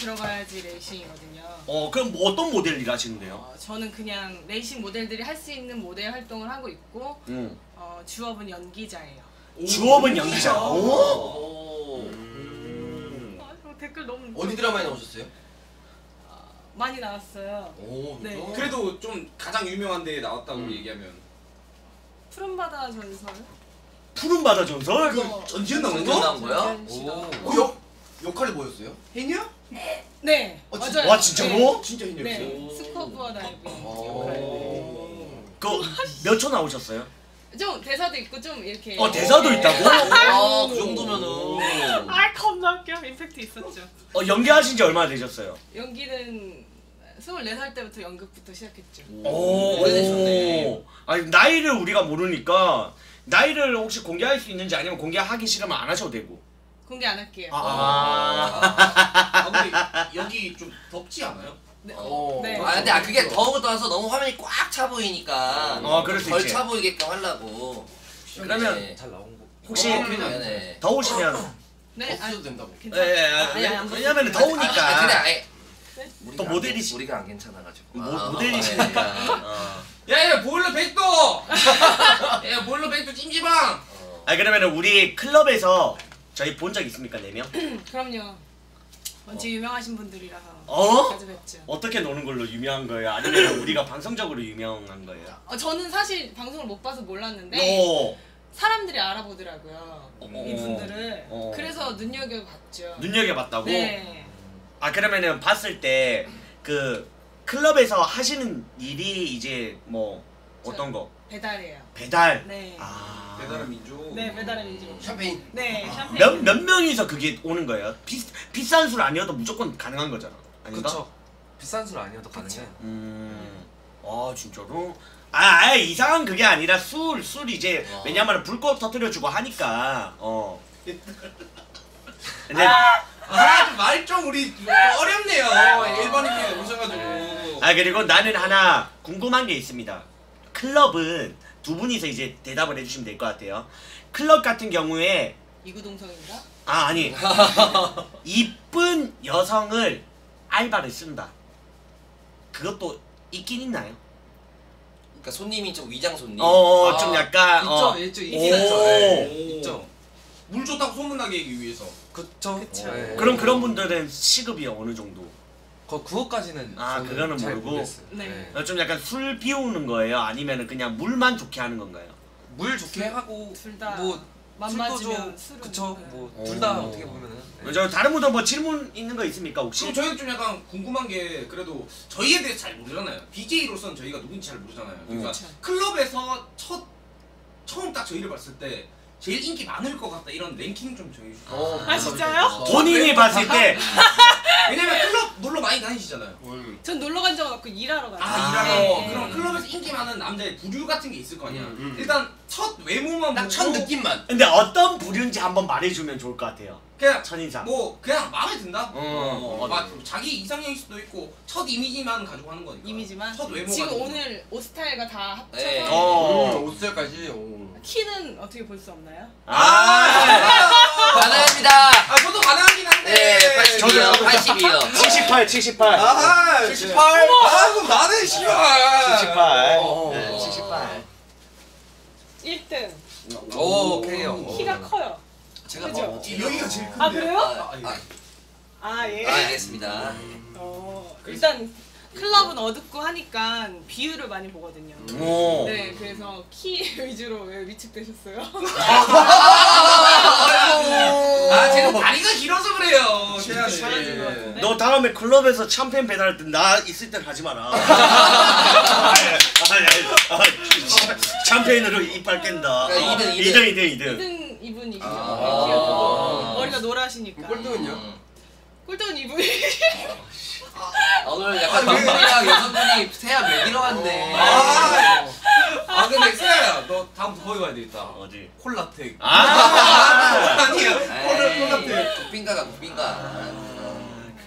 들어가야지 레이싱이거든요. 그럼 뭐 어떤 모델 일하시는데요? 저는 그냥 레이싱 모델들이 할 수 있는 모델 활동을 하고 있고 주업은 연기자예요. 주업은 연기자. 댓글 너무 어디 드라마에 나오셨어요? 많이 나왔어요. 오, 네. 그래도 좀 가장 유명한 데에 나왔다고 얘기하면 푸른바다 전설. 푸른바다 전설? 그 전지현 나온 전지현 거? 나온 거야? 전지현 오. 역할이 뭐였어요? 혜니야? 네, 진짜? 맞아요. 와 진짜로? 진짜 혜니였어. 네, 스커브와 다이빙 역할. 그 몇 초 나오셨어요? 좀 대사도 있고 좀 이렇게. 대사도 있다고? 그 정도면은. 겁나 웃겨. 임팩트 있었죠. 연기하신 지 얼마나 되셨어요? 연기는 24살 때부터 연극부터 시작했죠. 오래되셨네. 아니 나이를 우리가 모르니까 나이를 혹시 공개할 수 있는지 아니면 공개하기 싫으면 안 하셔도 되고. 공개 안 할게요. 근데 여기 좀 덥지 않아요? 네. 네. 네. 근데 그게 더운 떠나서 너무 화면이 꽉 차 보이니까 그럴 수 덜 있지. 차 보이게끔 하려고. 그러면 네. 잘 나온 거. 혹시 네네. 더우시면 네. 없어도 된다고. 괜찮아요. 왜냐면 더우니까. 그래 아예. 또 모델이시. 우리가 안 괜찮아가지고. 모델이시니까. 야야 보일러 100도! 야 보일러 100도 찜질방! 그러면 우리 클럽에서 저희 본 적 있습니까 4명? 그럼요. 원체 유명하신 분들이라서 자주 뵙죠. 어떻게 노는 걸로 유명한 거예요? 아니면 우리가 방송적으로 유명한 거예요? 저는 사실 방송을 못 봐서 몰랐는데 사람들이 알아보더라고요. 이분들을. 그래서 눈여겨봤죠. 눈여겨봤다고? 네. 그러면은 봤을 때 그 클럽에서 하시는 일이 이제 뭐 어떤 거? 배달이에요. 배달? 네. 배달의 민족. 네, 배달의 민족. 샴페인. 네, 샴페인. 몇 명이서 그게 오는 거예요? 비싼 술 아니어도 무조건 가능한 거잖아. 아닌가? 그쵸. 비싼 술 아니어도 가능해. 진짜로? 이상한 그게 아니라 술 이제 왜냐면 불꽃 터뜨려주고 하니까 근데 말 좀 우리 어렵네요. 일반인이 오셔가지고. 그리고 나는 하나 궁금한 게 있습니다. 클럽은 두 분이서 이제 대답을 해주시면 될 것 같아요. 클럽 같은 경우에 이구동성인가? 아니 이쁜 여성을 알바를 쓴다. 그것도 있긴 있나요? 그러니까 손님이 좀 위장 손님. 좀 약간 있죠. 있죠. 있죠. 물 좋다고 소문나게 하기 위해서. 그쵸. 네. 그럼 그런 분들은 시급이 어느 정도? 그거까지는 그거는 잘 모르고? 모르겠어요. 네. 좀 약간 술 비우는 거예요? 아니면 그냥 물만 좋게 하는 건가요? 물 좋게 하고 둘 다 뭐 맘 술도 맞으면 좀 술은 그쵸. 네. 뭐 둘 다 어떻게 보면은. 네. 저 다른 분들 뭐 질문 있는 거 있습니까 혹시? 그럼 저희는 좀 약간 궁금한 게 그래도 저희에 대해서 잘 모르잖아요. BJ로서는 저희가 누군지 잘 모르잖아요. 그러니까 클럽에서 처음 딱 저희를 봤을 때 제일 인기 많을 것 같다 이런 랭킹 좀 정해주세요. 진짜요? 본인이 봤을 때 왜냐면 클럽 놀러 많이 다니시잖아요. 전 놀러 간 적은 없고 일하러 가요. 일하러. 네. 그럼 클럽에서 인기 많은 남자의 부류 같은 게 있을 거 아니야. 일단 첫 외모만 딱 보고 첫 느낌만. 근데 어떤 부류인지 한번 말해주면 좋을 것 같아요. 그냥 첫인상. 뭐 그냥 마음에 든다. 맞아. 자기 이상형일 수도 있고 첫 이미지만 가지고 하는 거니까. 이미지만. 첫 외모 지금 가지고. 오늘 옷 스타일과 다 합쳐서 네. 옷색까지. 키는 어떻게 볼 수 없나요? 가능합니다. 저도 가능하긴 한데. 네, 82요. 저도. 82요. 78, 78. 78. 그럼 나는 씨발. 78. 네, 78. 1등. 오케이요. 키가 커요. 제가 그죠? 뭐 여기가 제일 큰데. 아, 그래요? 예. 알겠습니다. 일단 클럽은 어둡고 하니까 비율을 많이 보거든요. 네, 그래서 키 위주로 왜 위축되셨어요? 쟤는 다리가 길어서 그래요. 쟤야 씨. 잘하신 것 같은데? 너 다음에 클럽에서 샴페인 배달할 때 나 있을 땐 하지 마라. 샴페인으로 이빨 깬다. 2등. 2등 이분이시죠. 귀여워. 머리가 노라시니까. 꼴등은요? 꼴등은 이분이. 오늘 약간 남자랑 여성분이 세야 먹이러 왔네. 근데 세아야, 너 다음부터 거기 가야 되겠다. 어디? 콜라텍. 아니야. 콜라텍. 국빈가가 국빈가.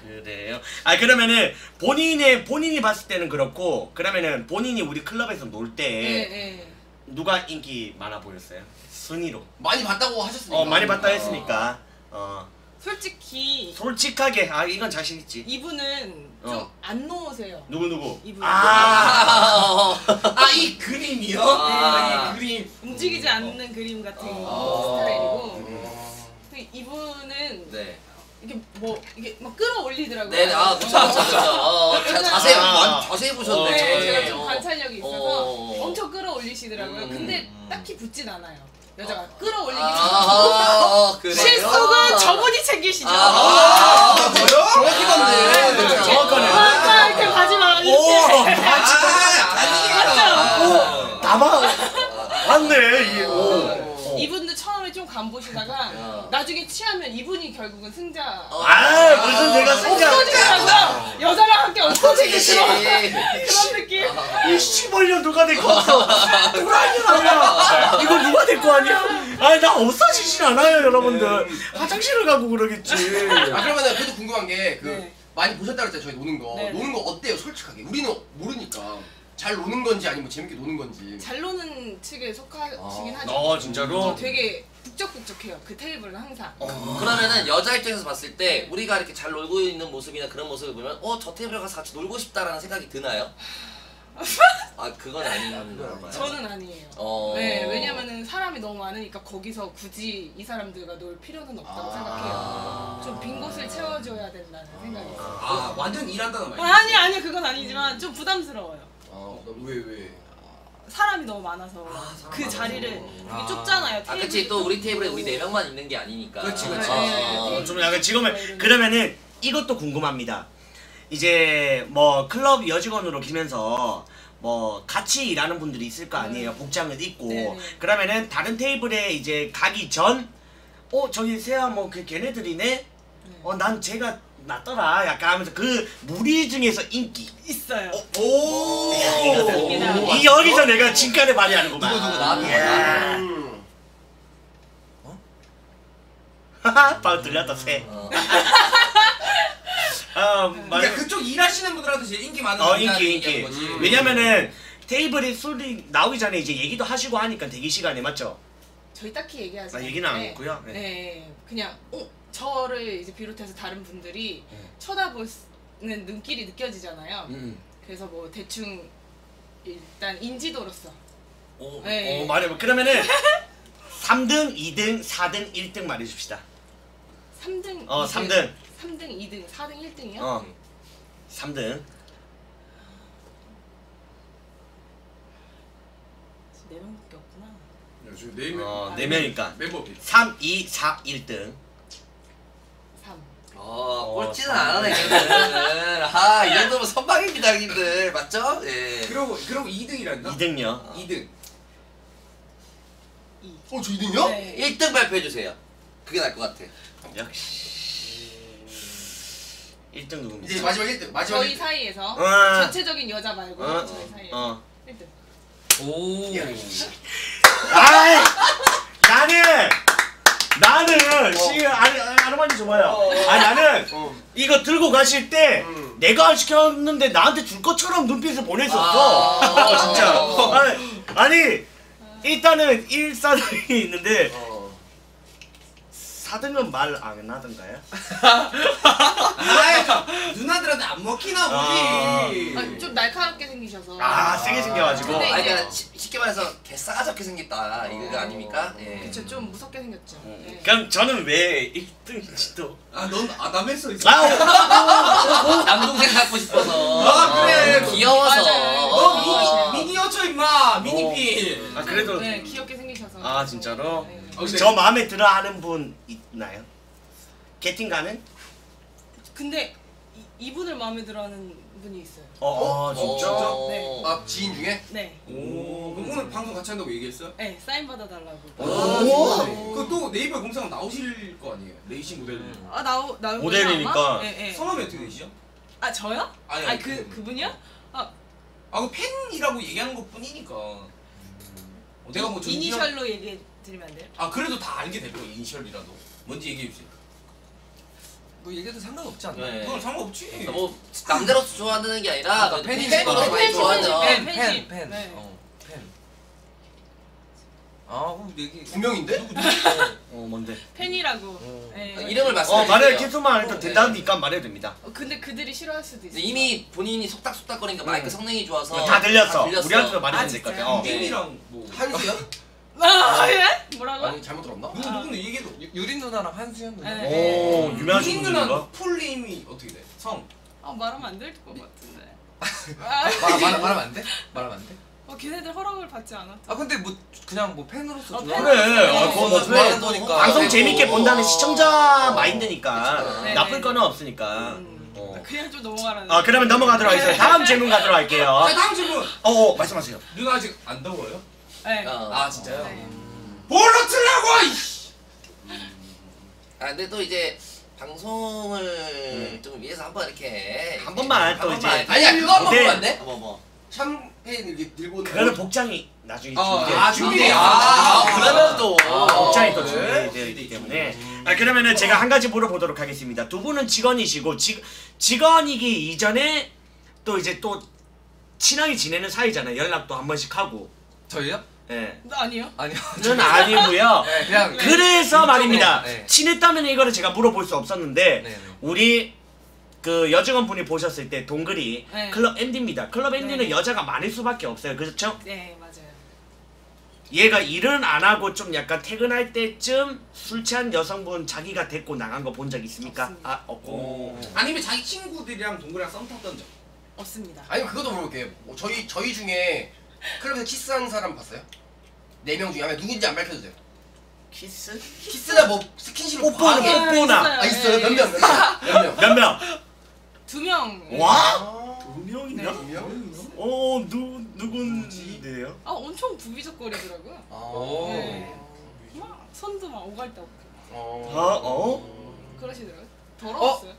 그래요. 그러면은 본인이 봤을 때는 그렇고 그러면은 본인이 우리 클럽에서 놀 때 네. 누가 인기 많아 보였어요? 순위로. 많이 봤다고 하셨으니까. 많이 봤다 했으니까. 솔직하게 이건 자신 있지. 이분은 좀 안 놓으세요. 누구? 이분. 이 그림이요? 네. 이 그림. 움직이지 않는 그림 같은 스타일이고. 이분은 네. 이게 막 끌어올리더라고요. 네, 그쵸. 자세히 보셨네. 네, 제가 좀 관찰력이 있어서 엄청 끌어올리시더라고요. 근데 딱히 붙진 않아요. 여자가 끌어올리기 그래요? 실속은 저분이 챙기시죠. 저요? 정확히던데. 정확하네. 이렇게 마지막 오, 이렇게. 아니에요. 맞네. 이분도 처음에 좀 간보시다가 나중에 취하면 이분이 결국은 승자. 무슨 내가 없어지더라고요. 여자랑 함께 없어지기 싫어. 그런 느낌. 이 시벌려 누가 될 거 없어. 불안이라며. 이거 누가 될 거 아니야? 나 없어지진 않아요, 여러분들. 화장실을 가고 그러겠지. 그러면은 그래도 궁금한 게 네. 많이 보셨다고 했잖아요. 저희 노는 거. 네. 노는 거 어때요? 솔직하게. 우리는 모르니까. 잘 노는 건지 아니면 재밌게 노는 건지. 잘 노는 측에 속하시긴 하죠. 진짜로? 되게 북적북적해요. 그 테이블은 항상. 그러면은 여자 입장에서 봤을 때 우리가 이렇게 잘 놀고 있는 모습이나 그런 모습을 보면 저 테이블에 가서 같이 놀고 싶다라는 생각이 드나요? 그건 아닌가 봐요. 저는 아니에요. 네, 왜냐면은 사람이 너무 많으니까 거기서 굳이 이 사람들과 놀 필요는 없다고 생각해요. 좀 빈 곳을 채워줘야 된다는 생각이 있어요. 완전 일한다는 말이야. 아니 그건 아니지만 좀 부담스러워요. 왜? 사람이 너무 많아서 그 자리를 되게 좁잖아요. 그치, 또 우리 테이블에 우리 4명만 있는 게 아니니까. 그치. 좀 약간 지금은 그러면은 이것도 궁금합니다. 이제 뭐 클럽 여직원으로 기면서 뭐 같이 일하는 분들이 있을 거 아니에요. 복장을 입고. 네네. 그러면은 다른 테이블에 이제 가기 전 저기 세아 뭐 걔네들이네. 난 쟤가 낫더라. 약간 하면서 그 무리 중에서 인기 있어요. 이 여기서 내가 진간에 말이 하는구만. 누구 나한테 방금 들렸다 새. 그러니까 그쪽 일하시는 분들한테 제일 인기 많은 인기. 거지. 왜냐면은 테이블에 술이 나오기 전에 이제 얘기도 하시고 하니까 대기 시간에 맞죠? 저희 딱히 얘기하지 않는데 얘기는 안 했고요. 네, 그냥 저를 이제 비롯해서 다른 분들이 쳐다보는 눈길이 느껴지잖아요. 그래서 뭐 대충 일단 인지도로서. 네. 말해봐. 그러면은 3등, 2등, 4등, 1등 말해줍시다. 3등. 3등. 3등, 2등, 4등, 1등이요? 3등. 4명밖에 없구나. 지금 4명. 4명이니까. 멤버 3, 2, 4, 1등. 3. 꼴찌는 안 하네, 걔는. 이 정도면 선방입니다, 형님들. 맞죠? 예. 그리고 2등이란다? 2등요. 2등. 2. 저 2등이요? 네. 1등 발표해주세요. 그게 나을 것 같아. 역시 1등 누굽니까? 이제 마지막 1등. 마지막 저희 1등. 사이에서 어. 전체적인 여자 말고 저희 사이에서 1등. 나는 지금 아르마니 좋아요. 나는 이거 들고 가실 때 내가 안 시켰는데 나한테 줄 것처럼 눈빛을 보냈었어. 진짜. 아니 일단은 1, 4등이 있는데 4등은 말 안 하던가요? 누나들한테 안 먹히나 보지. 좀 날카롭게 생기셔서. 세게 생겨가지고. 근데 그러니까 쉽게 말해서 개싸가지게 생겼다. 이거 아닙니까? 예. 그쵸, 좀 무섭게 생겼죠. 네. 그럼 저는 왜 1등인지도. 넌 아담했어 있어. 남동생 갖고 싶어서. 그래. 귀여워서. 맞아요. 너 미니어처 임마. 미니필. 그래도. 네, 귀엽게 생기셔서. 진짜로? 네. 혹시 저 마음에 들어 하는 분 있나요? 개팅 가는? 근데 이분을 마음에 들어하는 분이 있어요. 진짜? 네. 지인 중에? 네. 그럼 오늘 방송 같이 한다고 얘기했어요? 네, 사인 받아달라고. 그또 네이버 검색하면 나오실 거 아니에요? 레이싱 모델. 나올 모델이니까. 네. 성함이 어떻게 되시죠? 저요? 아니, 그분이요? 그 팬이라고 얘기하는 것 뿐이니까. 내가 뭐 이니셜로 얘기해 드리면 안 돼요? 그래도 다 알게 될 거예요. 이니셜이라도. 뭔지 얘기해 주세요. 뭐 얘기해도 상관없지 않나? 네. 그건 상관없지. 뭐 남자로서 좋아하는 게 아니라 팬이지. 팬으로서 많이 좋아하죠. 팬. 팬. 네. 팬. 아 그럼 얘기. 두 명인데? 뭔데? 팬이라고. 네. 이름을 말씀해 말해 주세요. 키스만 일단 된다니까 말해도 됩니다. 근데 그들이 싫어할 수도 있어. 이미 본인이 속닥속닥거리니까 마이크 성능이 좋아서 다 들렸어. 들렸어. 우리한테도 말해도 될 것 같아. 진짜요? 게임이랑 뭐 한수야? 아 예? 뭐라고? 아니 잘못 들었나? 누구는 얘기해도 유린 누나랑 한수연 누나. 네. 오 유명하신 유진 누나는 분인가? 풀네임이 어떻게 돼? 성. 말하면 안 될 것 같은데. 말하면 안 돼? 말하면 안 돼? 걔네들 허락을 받지 않았죠. 아 근데 뭐 그냥 뭐 팬으로서 팬. 좋아하는 그래. 네. 그거 뭐 좋아하는 왜? 거니까. 방송 네. 재밌게 본다는 시청자 마인드니까 그쵸. 나쁠 네. 거는 없으니까. 그냥 좀 넘어가라는. 그러면 넘어가도록 하겠습니다. 다음 질문 가도록 할게요. 자 다음 질문. 말씀하세요. 누나 아직 안 더워요? 네. 아 진짜요? 네. 뭘로 틀라고 이씨. 근데 또 이제 방송을 좀 위해서 한번 이렇게 한 번만 또 이제. 아니야 그거 한번 네. 보면 안 돼? 뭐 샴페인 이렇게 들고 오는 그거는 복장이 나중에 준비돼. 그러면 또 복장이 또 네. 준비되어 있기 때문에. 그러면은 제가 한 가지 물어보도록 하겠습니다. 두 분은 직원이시고 직원이기 이전에 또 이제 또 친하게 지내는 사이잖아요. 연락도 한 번씩 하고. 저희요? 예. 아니요. 아니요. 는 아니고요. 네, 그냥 그래서 말입니다. 네. 친했다면 이거를 제가 물어볼 수 없었는데 네. 우리 그 여직원 분이 보셨을 때 동글이 네. 클럽 MD입니다. 클럽 MD는 네. 여자가 많을 수밖에 없어요. 그렇죠? 네 맞아요. 얘가 일은 안 하고 좀 약간 퇴근할 때쯤 술 취한 여성분 자기가 데리고 나간 거 본 적 있습니까? 없습니다. 없고. 아니면 자기 친구들이랑 동굴이랑 썸 탔던 적. 없습니다. 아니 그것도 물어볼게요. 뭐 저희 중에 클럽에서 키스한 사람 봤어요? 4명 중에 하면 누군지 안 밝혀도 돼요. 키스? 키스나 뭐 스킨십을 뽀뽀는 과하게- 뽀뽀나. 있어요? 몇 명? 몇 명? 2명. 와? 두 명이나? 네. 2명? 누군데요? 엄청 부비적거리더라고요. 오. 네. 막 손도 막 오갈다고 그러시더라고요. 더러웠어요.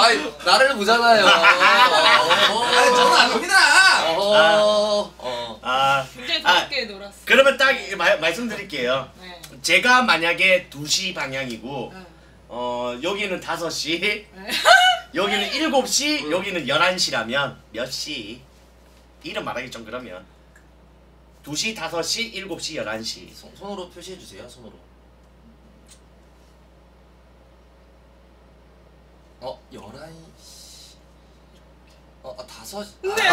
아니 나를 보잖아요. 아니 저는 아닙니다. 굉장히 더럽게 놀았어요. 그러면 딱 말씀드릴게요. 네. 제가 만약에 2시 방향이고 네. 여기는 5시, 네. 여기는 7시, 여기는 11시라면 몇 시? 이름 말하기 좀 그러면 2시, 5시, 7시, 11시. 손으로 표시해 주세요. 손으로. 11시. 5시. 네.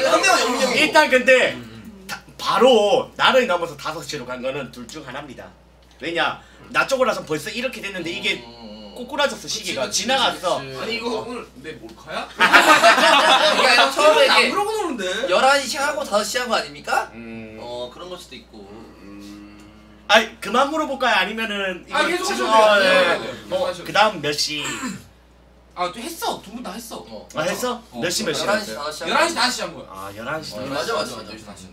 한 명은 영민이 형이고. 일단 근데 바로 나를 넘어서 5시로 간 거는 둘 중 하나입니다. 왜냐? 나 쪽으로 와서 벌써 이렇게 됐는데 이게 꼬꾸라졌어 시기가 지나갔어. 아니 이거 오늘 내 몰카야? 그러니까 처음에 나 이게 그러고 노는데. 11시 하고 5시 한 거 아닙니까? 음. 그런 걸 수도 있고. 아니 그만 물어볼까요? 아니면은 계속 지금 하셔도 돼요. 네. 그다음 몇 시? 또 했어. 두 분 다 했어. 했어? 몇 시 몇 시? 11시, 했어요? 5시. 11시 5시 한 거야. 11시. 맞아. 11시 5시.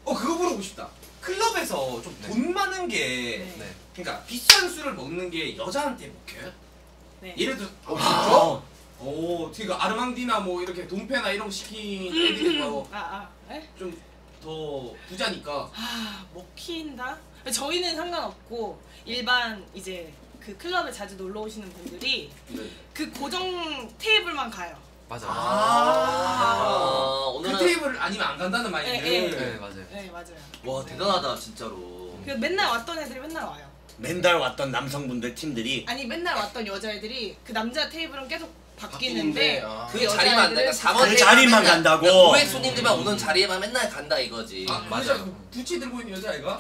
그거 물어보고 싶다. 클럽에서 좀 돈 많은 게 네. 그러니까 비싼 술을 먹는 게 여자한테 먹혀요? 네. 예를 들어 아, 그러니까 아르망디나 뭐 이렇게 돈페나 이런 거 시킨 애들이 네? 좀 더 부자니까 먹힌다? 저희는 상관없고 일반 이제 그 클럽에 자주 놀러 오시는 분들이 그 고정 테이블만 가요. 맞아. 그 오늘은 테이블을 아니면 안 간다는 말인데 네 맞아요. 네 맞아요. 와 대단하다 진짜로. 그 맨날 왔던 애들이 맨날 와요. 맨날 왔던 남성분들 팀들이 아니 맨날 왔던 여자애들이 그 남자 테이블은 계속 바뀌는데, 바뀌는데 그 그 자리만 안 그러니까 4번 그 자리만 간다고. 고액 손님들만 오는 자리에만 맨날 간다 이거지. 맞아. 부치 들고 있는 여자애가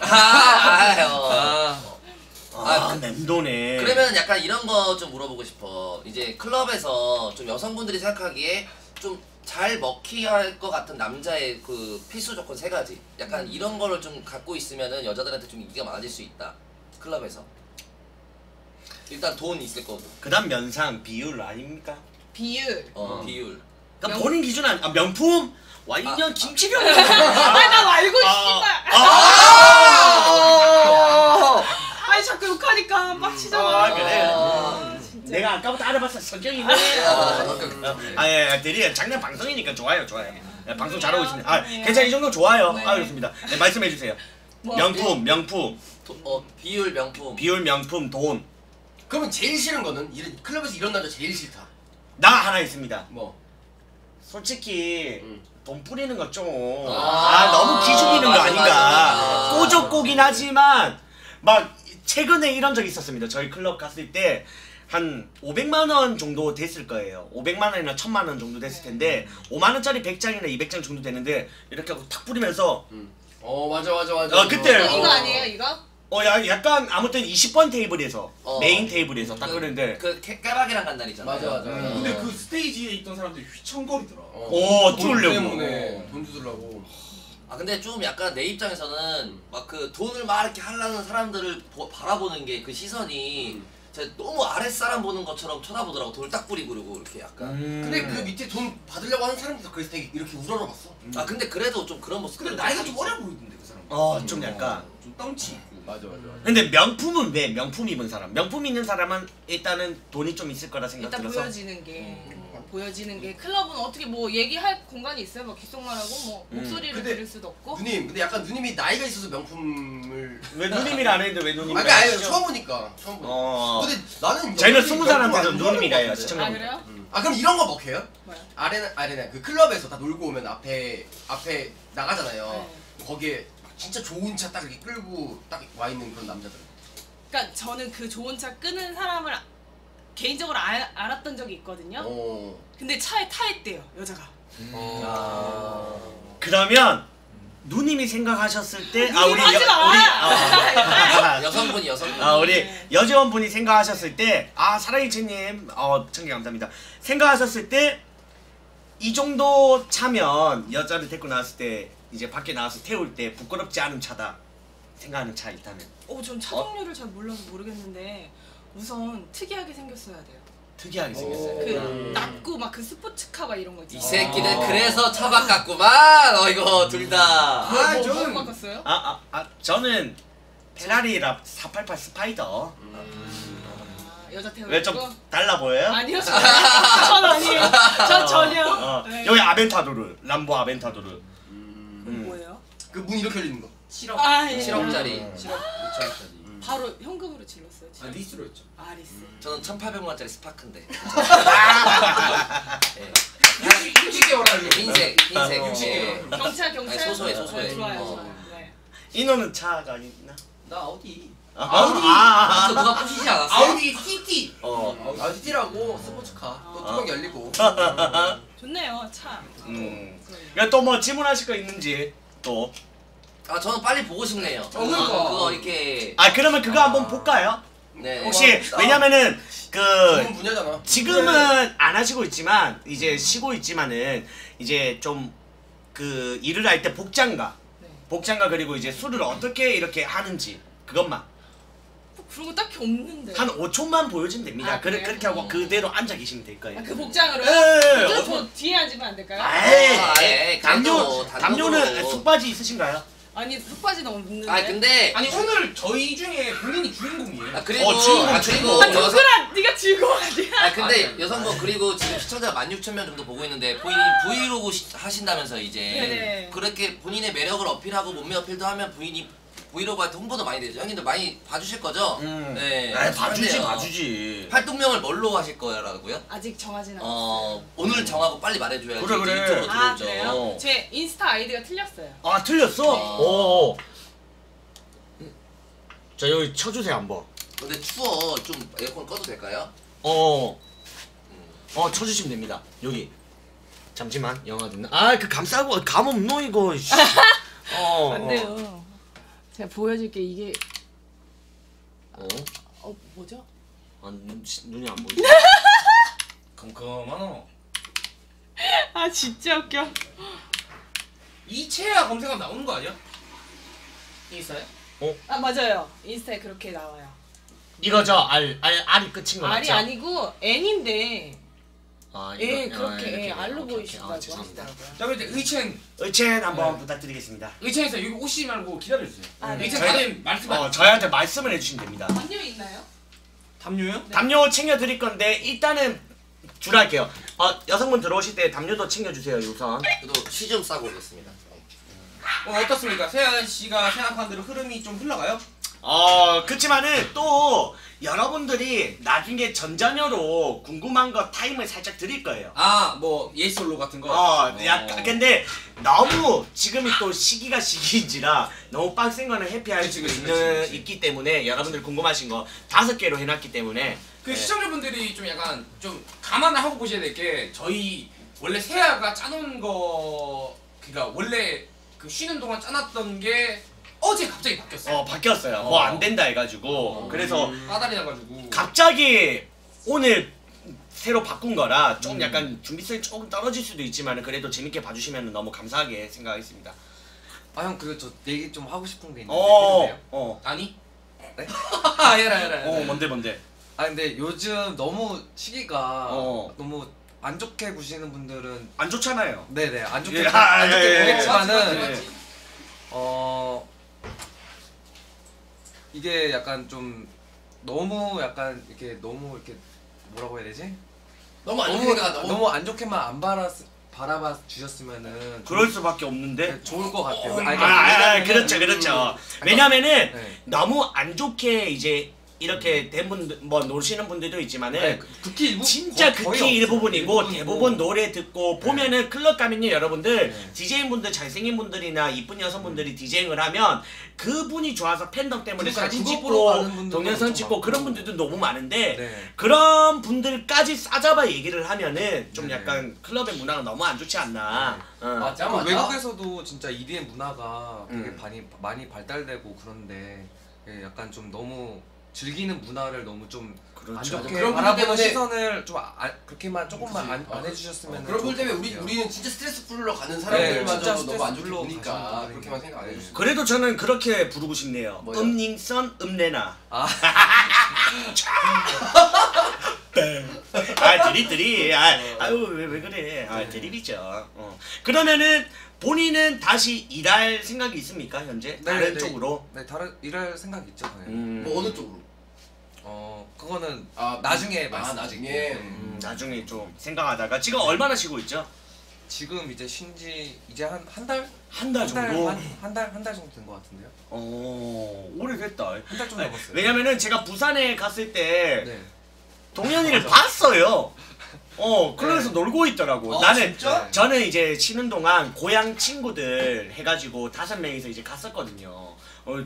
맴도네. 그러면 약간 이런 거 좀 물어보고 싶어. 이제 클럽에서 좀 여성분들이 생각하기에 좀 잘 먹혀야 할 것 같은 남자의 그 필수 조건 3가지. 약간 이런 거를 좀 갖고 있으면은 여자들한테 좀 인기가 많아질 수 있다. 클럽에서. 일단 돈 있을 거고. 그다음 면상 비율 아닙니까? 비율. 비율. 그러니까 본인 기준 명품 완전 김치령. 나 알고 씨발. 아니 자꾸 욕하니까 빡치잖아. 그래. 진짜. 내가 아까부터 알아봤어. 성격이네. 대리 작년 방송이니까 좋아요. 네, 방송 잘하고 있습니다. 괜찮아 이 정도 좋아요. 네. 그렇습니다. 네, 말씀해 주세요. 뭐? 명품, 비율 명품. 비율 명품 돈. 그러면 제일 싫은 거는 클럽에서 이런 남자 제일 싫다. 나 하나 있습니다. 뭐? 솔직히 돈 뿌리는 거 좀 아, 너무 기죽이는 거 맞아, 아닌가. 맞아. 꼬족꼬긴 하지만 막 최근에 이런 적이 있었습니다. 저희 클럽 갔을 때 한 500만 원 정도 됐을 거예요. 500만 원이나 1000만 원 정도 됐을 텐데 5만 원짜리 100장이나 200장 정도 되는데 이렇게 하고 탁 뿌리면서 맞아. 그때 이거 아니에요 이거? 약간 아무튼 20번 테이블에서 메인 테이블에서 딱 그랬는데 그 깨박이랑 간 날이잖아. 맞아. 근데 그 스테이지에 있던 사람들이 휘청거리더라. 뚫으려고. 때문에 돈 주려고. 아 근데 좀 약간 내 입장에서는 막 그 돈을 막 이렇게 하려는 사람들을 바라보는 게 그 시선이 진짜 너무 아랫사람 보는 것처럼 쳐다보더라고. 돌 딱 뿌리고 그러고 이렇게 약간. 근데 그 밑에 돈 받으려고 하는 사람들도 그래서 되게 이렇게 우러러봤어. 아 근데 그래도 좀 그런 모습. 근데 나이가 좀 어려 보이던데 그 사람. 좀 약간 좀 덩치 있고. 맞아. 근데 명품은 왜? 명품 입은 사람. 명품 있는 사람은 일단은 돈이 좀 있을 거라 생각 일단 들어서. 보여지는 게 클럽은 어떻게 뭐 얘기할 공간이 있어요? 뭐 귓속말하고 뭐 목소리를 근데 들을 수도 없고. 누님, 근데 약간 누님이 나이가 있어서 명품을. 왜 누님이라 안 했는데 왜 누님이라 아니 아니 하시죠? 처음 보니까. 근데 나는 저희는 여자들이 20살한테도 명품 안 누님이라 해요, 좋아하는 것 시청자. 같은데. 아 그래요? 아 그럼 이런 거 먹혀요? 뭐야? 아레나 그 클럽에서 다 놀고 오면 앞에 나가잖아요. 네. 거기에 진짜 좋은 차 딱 이렇게 끌고 딱 와 있는 그런 남자들. 그러니까 저는 그 좋은 차 끄는 사람을 개인적으로 알았던 적이 있거든요. 근데 차에 타 있대요 여자가. 그러면 누님이 생각하셨을 때 누님 하지 마! 여성분이 우리 여직원분이 생각하셨을 때 사랑이채님 청개 감사합니다. 생각하셨을 때 이 정도 차면 여자를 데리고 나왔을 때 이제 밖에 나와서 태울 때 부끄럽지 않은 차다 생각하는 차 있다면? 전 차 종류를 잘 몰라서 모르겠는데 우선 특이하게 생겼어야 돼요. 특이하게 생겼어요. 그 낮고 막 그 스포츠카 막 이런 거 이 있잖아요. 새끼들 그래서 차 바꿨구만. 이거 둘 다. 뭐 바꿨어요? 저는 페라리 랍 488 스파이더. 여자 태우고? 왜 좀 달라 보여요? 아니요 전 아니에요. 전 전혀. 네. 여기 아벤타도르, 람보 아벤타도르. 뭐예요? 그 문 이렇게 열리는 거. 7억. 예. 7억짜리. 7억 5천원짜리. 바로 현금으로 질렀어요. 아 리스로 했죠. 리스. 저는 1,800만원짜리 스파크인데. 네. 60개월 할래. 흰색. 예. 경찰. 아니, 소소해. 좋아요. 네. 인호는 차가 있나? 나 어디? 아우디. 그 누가 부시지 않았어? 아우디 TT. 아우디티라고 스포츠카 또 뚜껑 열리고. 좋네요 차. 또 뭐 질문하실 거 있는지 또. 저는 빨리 보고 싶네요. 그러니까. 그거 이렇게. 그러면 그거 한번 볼까요? 네. 혹시 왜냐면은 좋은 분야잖아. 지금은 안 하시고 있지만 이제 쉬고 있지만은 이제 좀 그 일을 할 때 복장과 그리고 이제 술을 어떻게 이렇게 하는지 그것만 그런 거 딱히 없는데. 한 5초만 보여주면 됩니다. 그래요? 그렇게 하고 그대로 앉아 계시면 될 거예요. 그 복장으로요? 예. 저 뒤에 앉으면 안 될까요? 에이, 담요는 단독으로. 숙바지 있으신가요? 아니 속바지는 없는데. 근데. 아니 오늘 저희 중에 본인이 주인공이에요. 그리고. 주인공. 누구랑 네가 주인공 아니야? 근데 여성분 그리고 지금 시청자가 16,000명 정도 보고 있는데 본인이 브이로그 하신다면서 이제. 네네. 그렇게 본인의 매력을 어필하고 몸매 어필도 하면 부인이 브이로그한테 홍보도 많이 되죠. 형님들 많이 봐주실 거죠? 네. 봐주지. 활동명을 뭘로 하실 거라고요? 아직 정하진 않았어요. 오늘 정하고 빨리 말해줘야지. 그래. 유튜브로 들어오죠. 그래요? 제 인스타 아이디가 틀렸어요. 틀렸어? 오. 자 여기 쳐주세요 한번. 근데 추워. 좀 에어컨 꺼도 될까요? 쳐주시면 됩니다. 여기. 잠시만 영화 듣나? 그 감싸고 감 없노 이거. 안 돼요. 제가 보여줄게 이게. 뭐죠? 눈이 안 보이지. 컴컴하노. 진짜 웃겨. 이채야 검색하면 나오는 거 아니야? 인스타에? 맞아요. 인스타에 그렇게 나와요. 이거 알이 끝인 거 맞죠? R이 아니고 N인데. 이거, 그렇게 알로 오케이. 보이신다고 죄송합니다. 하시더라고요. 자 그럼 이제 의첸 한번 네. 부탁드리겠습니다. 의창에서 여기 오시지 말고 기다려주세요. 네. 의창 저희가- 다들 말씀. 저희한테 말씀을 해주시면 됩니다. 담요 있나요? 담요요? 담요 챙겨드릴 건데 일단은 주로 할게요. 여성분 들어오실 때 담요도 챙겨주세요 우선. 그래도 시 좀 싸고 오겠습니다. 어떻습니까? 세아 씨가 생각한 대로 흐름이 좀 흘러가요? 그치만은 또 여러분들이 나중에 전자녀로 궁금한 거 타임을 살짝 드릴 거예요. 뭐 예솔로 같은 거. 약간 근데 너무 지금이 또 시기가 시기인지라 너무 빡센 거는 회피할 수 있기 때문에 여러분들 궁금하신 거 5개로 해놨기 때문에 그 시청자분들이 좀 약간 좀 감안을 하고 보셔야 될 게 저희 원래 세아가 짜놓은 거 그러니까 원래 그 쉬는 동안 짜놨던 게 어제 갑자기 바뀌었어요. 바뀌었어요. 뭐 안 된다 해가지고 그래서 까다리 나가지고 갑자기 오늘 새로 바꾼 거라 좀 약간 준비성이 조금 떨어질 수도 있지만 그래도 재밌게 봐주시면 너무 감사하게 생각하겠습니다. 형 그리고 저 얘기 좀 하고 싶은 게 있는데 해도 돼요? 아니? 네? 해라. 뭔데? 근데 요즘 너무 시기가 너무 안 좋게 보시는 분들은 안 좋잖아요. 네네 안 좋게 예, 안 좋게 예, 보겠지만은 예. 이게 약간 좀 너무 약간 이렇게 너무 이렇게 뭐라고 해야 되지? 너무 안 좋게 생각한다고? 너무 안 좋게만 안 바라봐 주셨으면은 그럴 수밖에 없는데. 좋을 것 같아요. 그렇죠. 왜냐면은 네. 너무 안 좋게 이제 이렇게 된 분들 뭐 노시는 분들도 있지만은 네, 극히 일부 진짜 거의 극히 없어요. 일부분이고 일부분이고. 대부분 노래 듣고 보면은 클럽 가면요 여러분들 네. DJ분들 잘생긴 분들이나 이쁜 여성분들이 디제잉을 하면 그분이 좋아서 팬덤 때문에 그러니까 사진 그거 보러 가는 찍고 분들도 동영상 엄청 찍고 많고. 그런 분들도 너무 많은데 네. 그런 분들까지 싸잡아 얘기를 하면은 좀 네. 약간 클럽의 문화가 너무 안 좋지 않나. 맞아. 외국에서도 진짜 EDM 문화가 되게 음. 많이 발달되고 그런데 약간 좀 너무 즐기는 문화를 너무 좀 안 그렇죠. 좋게 그런 분들 바라보는 때문에- 시선을 좀 그렇게만 조금만 안 해주셨으면 그런 분 때문에 좋을 것 같아요. 우리는 진짜 스트레스 풀러 가는 진짜 사람들마저도 스트레스 너무 안 좋게 풀러 보니까 가시는 그렇게만 생각 안 해주시면 그래도 저는 그렇게 부르고 싶네요. 뭐요? 음닝선 음레나. 아. 드립. 아유 왜 그래? 드립이죠. 그러면은 본인은 다시 일할 생각이 있습니까 현재? 다른 쪽으로? 네, 다른 일할 생각 있죠 당연히. 뭐 어느 쪽으로? 그거는 아, 나중에 말씀. 나중에? 나중에 좀 생각하다가 지금 얼마나 쉬고 있죠? 지금 이제 쉰지 이제 한 달? 한 달 정도? 한 달 정도 된 것 같은데요? 오래됐다. 한 달 좀 넘었어요. 왜냐면은 제가 부산에 갔을 때 네. 동현이를 봤어요. 클럽에서 놀고 있더라고. 나는 진짜? 저는 이제 쉬는 동안 고향 친구들 해가지고 5명이서 이제 갔었거든요.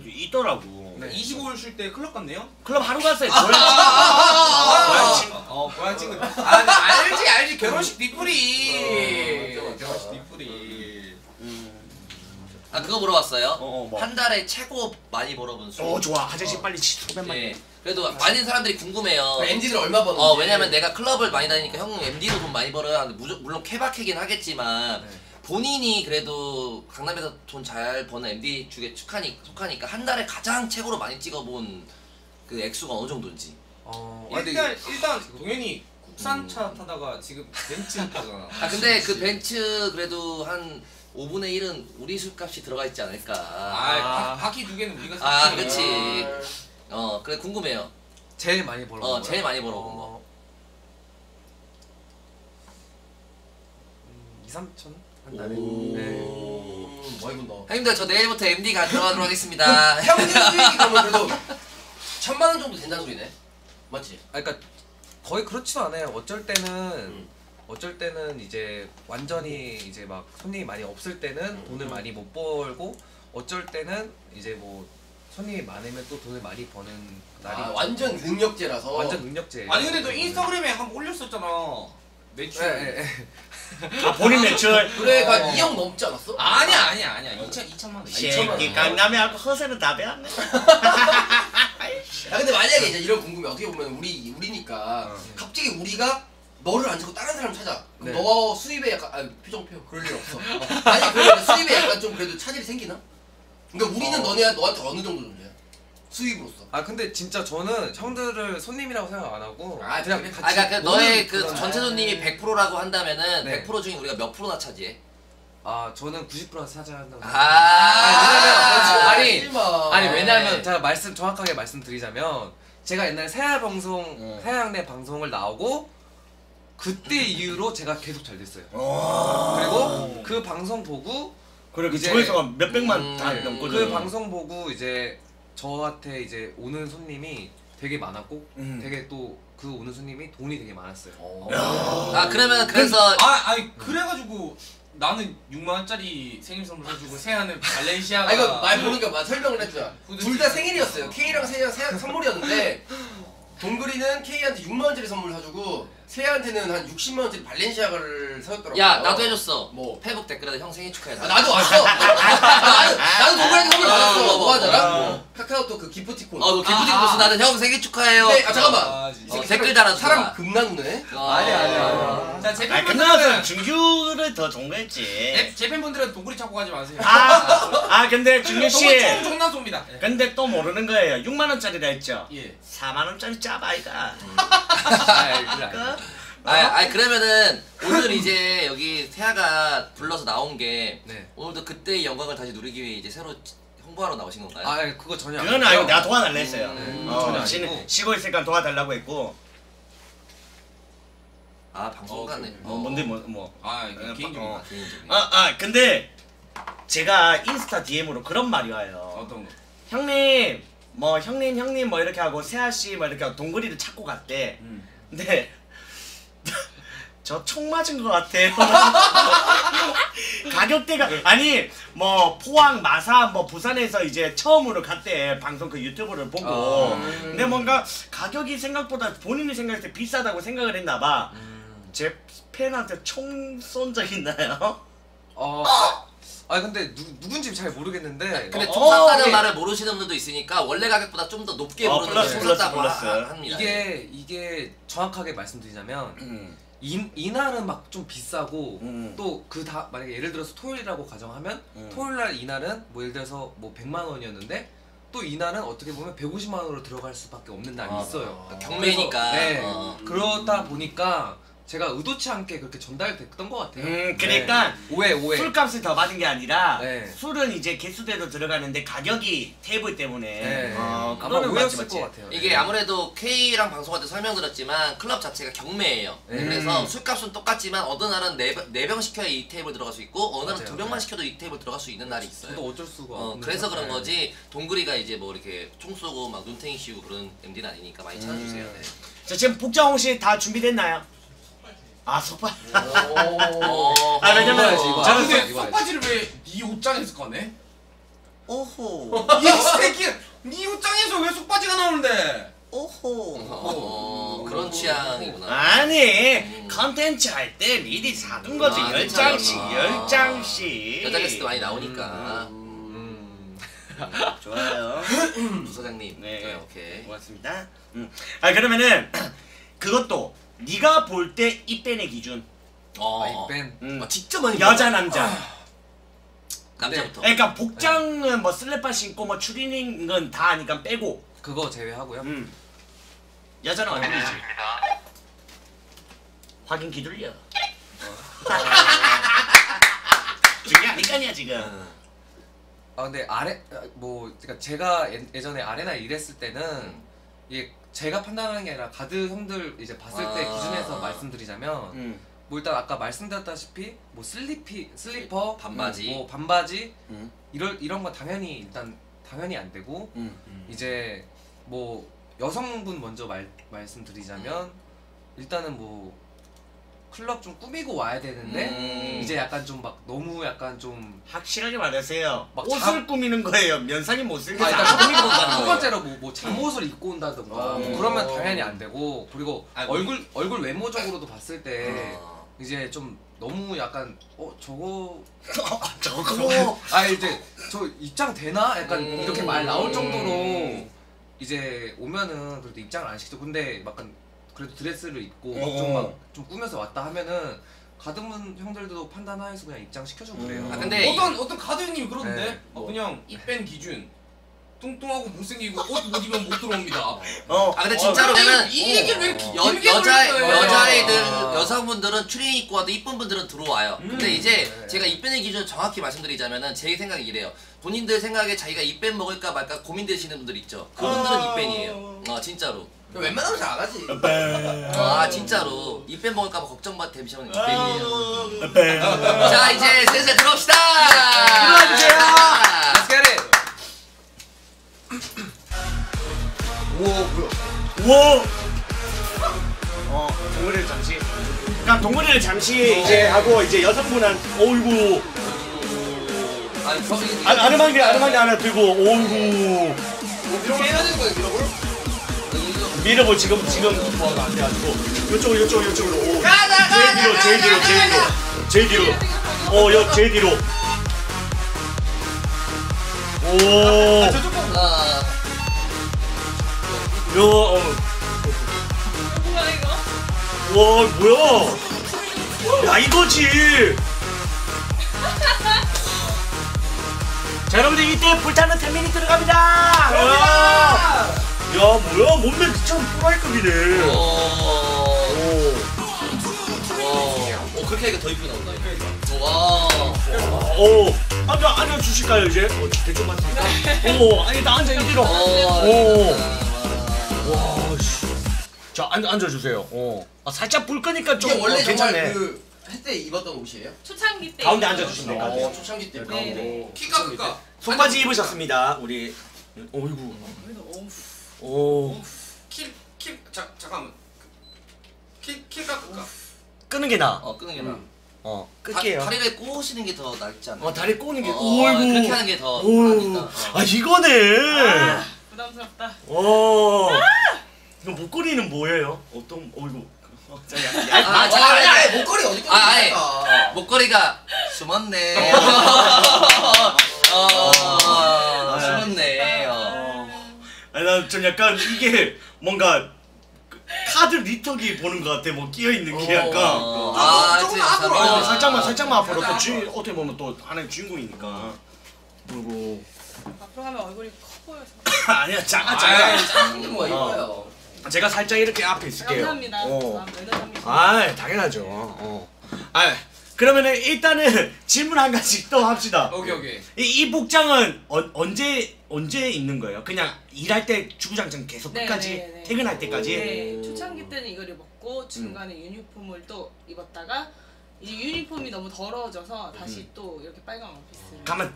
있더라고. 네. 25일 쉴 때 클럽 갔네요? 클럽 하루 갔어요. 고향 친구. 고향 친구. 알지 결혼식 뒤풀이. 결혼식 뒤풀이. 그거 물어봤어요. 뭐. 한 달에 최고 많이 벌어본 수. 좋아. 아저씨 빨리 소변만. 예. 그래도 많은 사람들이 궁금해요. MD들 얼마 버는지 왜냐면 내가 클럽을 많이 다니니까 형 MD로 돈 많이 벌어야 하는데 물론 케바케긴 하겠지만 네. 본인이 그래도 강남에서 돈 잘 버는 MD 중에 속하니까 한 달에 가장 최고로 많이 찍어본 그 액수가 어느 정도인지. 일단 동현이 국산차 타다가 지금 벤츠 타잖아. 근데 그 벤츠 그래도 한 5분의 1은 우리 술값이 들어가 있지 않을까. 바퀴 2개는 우리가 샀지. 그치. 그래 궁금해요. 제일 많이 벌어. 제일 많이 벌어본 거. 2-3천 한 달에. 오. 네. 많이 본다. 형님들 저 내일부터 MD가 들어가도록 하겠습니다. 평균 수익이 그러면 그래도 1,000만 원 정도 된다는 소리네. 맞지? 그러니까 거의 그렇지도 않아요. 어쩔 때는 이제 완전히 이제 막 손님이 많이 없을 때는 돈을 많이 못 벌고 어쩔 때는 이제 뭐 손님이 많으면 또 돈을 많이 버는 날이 있죠. 완전 능력제라서. 완전 능력제. 아니 근데 너 인스타그램에 한번 올렸었잖아. 매출. 네. 본인 매출. 그래, 2억 넘지 않았어? 아니야. 2천만 원. 새끼 강남에하고 허세는 다 배웠네. 근데 만약에 이제 이런 궁금해. 어떻게 보면 우리니까 갑자기 우리가 너를 안 찾고 다른 사람 찾아. 그럼 네. 너 수입에 약간 표정 표 그럴 일 없어. 아니 그러면 수입에 약간 좀 그래도 차질이 생기나? 그러니까 우리는 너한테 어느 정도 존재야? 수입으로서. 근데 진짜 저는 형들을 손님이라고 생각 안 하고 그냥 그래? 같이 그러니까 너의 그 그런- 전체 손님이 100%라고 한다면은 네. 100% 중에 우리가 몇 프로나 차지해? 저는 90% 차지한다고. 아니 왜냐면 제가 정확하게 말씀드리자면 제가 옛날에 세아양내 방송을 나오고 그때 이후로 제가 계속 잘 됐어요. 그리고 그 방송 보고 그래 그 이제- 조회수가 몇백만 다 넘거든. 그 방송 보고 이제 저한테 이제 오는 손님이 되게 많았고 되게 또 그 오는 손님이 돈이 되게 많았어요. 아 그러면 그래서 아니 그래가지고 나는 6만 원짜리 생일 선물 해주고 세아는 발렌시아가. 아 이거 말 모르니까 설명을 해주자. 둘 다 생일이었어요. K랑 세아랑 선물이었는데 동글이는 K한테 6만 원짜리 선물 사주고 세아한테는 한 60만 원짜리 발렌시아가를 사줬더라고. 야 나도 해줬어. 뭐? 페북 댓글에 형 생일 축하해. 나도 왔어. 나도 동글한테 선물 받았어. 뭐 하잖아? 카카오톡 그 기프티콘. 너 기프티콘 나는 형 생일 축하해요. 네, 잠깐만. 댓글 달아줘. 사람 금나누네. 아니야. 자, 제 아, 팬분들은 끝나서 준규를 더 좋아했지. 제 팬분들은 동굴이 찾고 가지 마세요. 근데 준규 씨. 총 존나 쏩니다. 근데 또 모르는 거예요. 6만 원짜리라 했죠. 예. 4만 원짜리 짭 아이가. 그러면은 오늘 이제 여기 태아가 불러서 나온 게 네. 오늘도 그때의 영광을 다시 누리기 위해 이제 새로 홍보하러 나오신 건가요? 아 그거 전혀 그건 아니고요. 아니고 내가 도와달라 했어요. 전혀 아니고. 쉬고 있으니까 도와달라고 했고. 방송 가네. 뭔데 뭐. 개인적인 개인적인. 근데 제가 인스타 DM으로 그런 말이 와요. 어떤 거? 형님 뭐 형님 뭐 이렇게 하고 세아 씨 뭐 이렇게 하고 동그리를 찾고 갔대. 근데 저 총 맞은 것 같아요. 가격대가 아니 뭐 포항 마산 뭐 부산에서 이제 처음으로 갔대. 방송 그 유튜브를 보고. 근데 뭔가 가격이 생각보다 본인이 생각할 때 비싸다고 생각을 했나봐. 제 팬한테 총 쏜 적 있나요? 근데 누군지 잘 모르겠는데. 근데 총 샀다는 이게- 말을 모르시는 분들도 있으니까 원래 가격보다 좀 더 높게 부르는 플러스, 총 샀다고 플러스. 합니다. 이게 정확하게 말씀드리자면 이날은 막 좀 비싸고 또 만약에 예를 들어서 토요일이라고 가정하면 토요일날 이날은 뭐 예를 들어서 뭐 100만 원이었는데 또 이날은 어떻게 보면 150만 원으로 들어갈 수밖에 없는 날이 있어요. 경매니까. 네. 그러다 보니까 제가 의도치 않게 그렇게 전달됐던 것 같아요. 그러니까 네. 오해. 술값을 더 받은 게 아니라 네. 술은 이제 개수대로 들어가는데 가격이 테이블 때문에 네. 아마 그거는 오해였을 맞지. 것 같아요. 이게 아무래도 K랑 방송할 때 설명드렸지만 클럽 자체가 경매예요. 그래서 술값은 똑같지만 어느 날은 4병 시켜야 이 테이블 들어갈 수 있고 어느 날은 맞아요. 2병만 시켜도 이 테이블 들어갈 수 있는 날이 있어요. 저도 어쩔 수가 없는 그래서 그런 네. 거지 동그리가 이제 뭐 이렇게 총 쏘고 막 눈탱이 씌우고 그런 MD는 아니니까 많이 찾아주세요. 네. 자, 지금 복장 옷이 다 준비됐나요? 속바. 이거 왜냐면 이거. 저는 근데 이거 속바지를 왜 네 옷장에서 꺼내? 오호. 이 새끼 네 옷장에서 왜 속바지가 나오는데? 오호. 그런 취향이구나. 아니 컨텐츠 할 때 미리 사둔 거지. 10장씩 괜찮아. 10장씩. 여자 게스트 많이 나오니까. 좋아요. 부사장님. 네. 오케이. 고맙습니다. 그러면은 그것도 네가 볼 때 이뺀의 기준. 뺀. 진짜 많이 여자 남자. 남자부터. 그러니까 복장은 뭐 슬래퍼 신고 뭐 추리닝은 다 하니까 빼고. 그거 제외하고요. 여자는 얼굴이지. 확인 기둘려. 중요하니까요 지금. 근데 그러니까 제가 예전에 아레나 일했을 때는 이게 제가 판단하는 게 아니라 가드 형들 이제 봤을 때 기준에서 말씀드리자면 뭐 일단 아까 말씀드렸다시피 뭐 슬리퍼, 반바지. 뭐 반바지 이런 거 당연히 안 되고 이제 뭐 여성분 먼저 말씀드리자면 일단은 뭐 클럽 좀 꾸미고 와야 되는데 이제 약간 좀 막 너무 약간 좀 확실하게 말하세요. 막 옷을 꾸미는 거예요. 면상이 못생겨서 일단 안 꾸미고 온다는 첫 거예요. 번째로 뭐 잠옷을 입고 온다던가 뭐 그러면 당연히 안 되고 그리고 얼굴 외모적으로도 봤을 때 이제 좀 너무 약간 저거 이제 저 입장 되나? 약간 이렇게 말 나올 정도로 이제 오면은 그래도 입장을 안 시키죠. 근데 약간 그래도 드레스를 입고 좀 꾸며서 왔다 하면은 가드문 형들도 판단하에서 그냥 입장 시켜주고 그래요. 근데 어떤 가드 형님이 그러는데 네. 그냥 입뺀 기준 뚱뚱하고 못생기고 옷 못 입으면 못 들어옵니다. 근데 진짜로 그러면 이 얘기를 왜 이렇게 길게 돌렸어요? 여자애들 여성분들은 추리닝 입고 와도 이쁜 분들은 들어와요. 근데 이제 제가 입뺀의 기준 정확히 말씀드리자면은 제 생각이 이래요. 본인들 생각에 자기가 입뺀 먹을까 말까 고민되시는 분들 있죠. 그분들은 입뺀이에요. 진짜로. 웬만하면 잘 안 하지. 진짜로 입뺀 먹을까봐 걱정되시면 입뺀이에요. 자 이제 슬슬 들어옵시다. 들어와주세요. Let's get it. 우와 뭐야? 우와. 동그리를 잠시. 그럼 동그리를 잠시 이제 하고 이제 여성분한 어이구. 아니 저기 아르망디 하나 들고 어이구. 이렇게 해야 되는 거예요 이런 걸? 밀어보 지금 뭐가 안 돼가지고 이쪽으로 오. 제일 뒤로 제일 뒤로 오. 저쪽 거. 뭐야 이거? 와 뭐야? 야 이거지. 자 여러분들 이때 불타는 태민이 들어갑니다. 야 뭐야 몸매 미쳤 또라이급이네. 그렇게 하니까 더 이쁘게 나온다. 와. 오 앉아 주실까요 이제? 대충 맞습니까? 오 아니 나 앉아 이리로. 오. 와 씨. 자 앉아 주세요. 살짝 불 끄니까 좀 이게 원래 괜찮네. 정말 그 햇때 입었던 옷이에요? 초창기 때 가운데 입었던 앉아주시면 거. 될것 같아요. 초창기 때 네, 가운데. 네. 키가 크까. 속바지 입으셨습니다 우리. 어이구. 그래도 오. 잠깐만. 키가 크까. 끄는 게 나아. 끄는 게 나. 끌게요. 다리를 꼬시는 게 더 낫지 않나? 다리 꼬는 게. 그렇게 어이구. 하는 게 더 오. 나니까. 이거네. 부담스럽다. 이거 목걸이는 뭐예요? 어떤 어이구. 아니 목걸이 어디 아니. 까 목걸이가 숨었네. 숨었네. 아니 난 좀 약간 이게 뭔가 카드 리터기 보는 것 같아. 뭐 끼어 있는 게 약간. 조금 앞으로. 살짝만 앞으로 또 어떻게 보면 또 하나의 주인공이니까. 그리고 앞으로 가면 얼굴이 커 보여서. 아니야 작아. 작은 거 이거요. 제가 살짝 이렇게 앞에 있을게요. 감사합니다. 매너합니다. 당연하죠. 그러면은 일단은 질문 한 가지 또 합시다. 오케이. 이 복장은 언제 입는 거예요? 그냥 일할 때 주구장창 계속 네, 끝까지 네, 네. 퇴근할 때까지? 네, 초창기 때는 이걸 입었고 중간에 유니폼을 또 입었다가 이제 유니폼이 너무 더러워져서 다시 또 이렇게 빨간 원피스를. 가만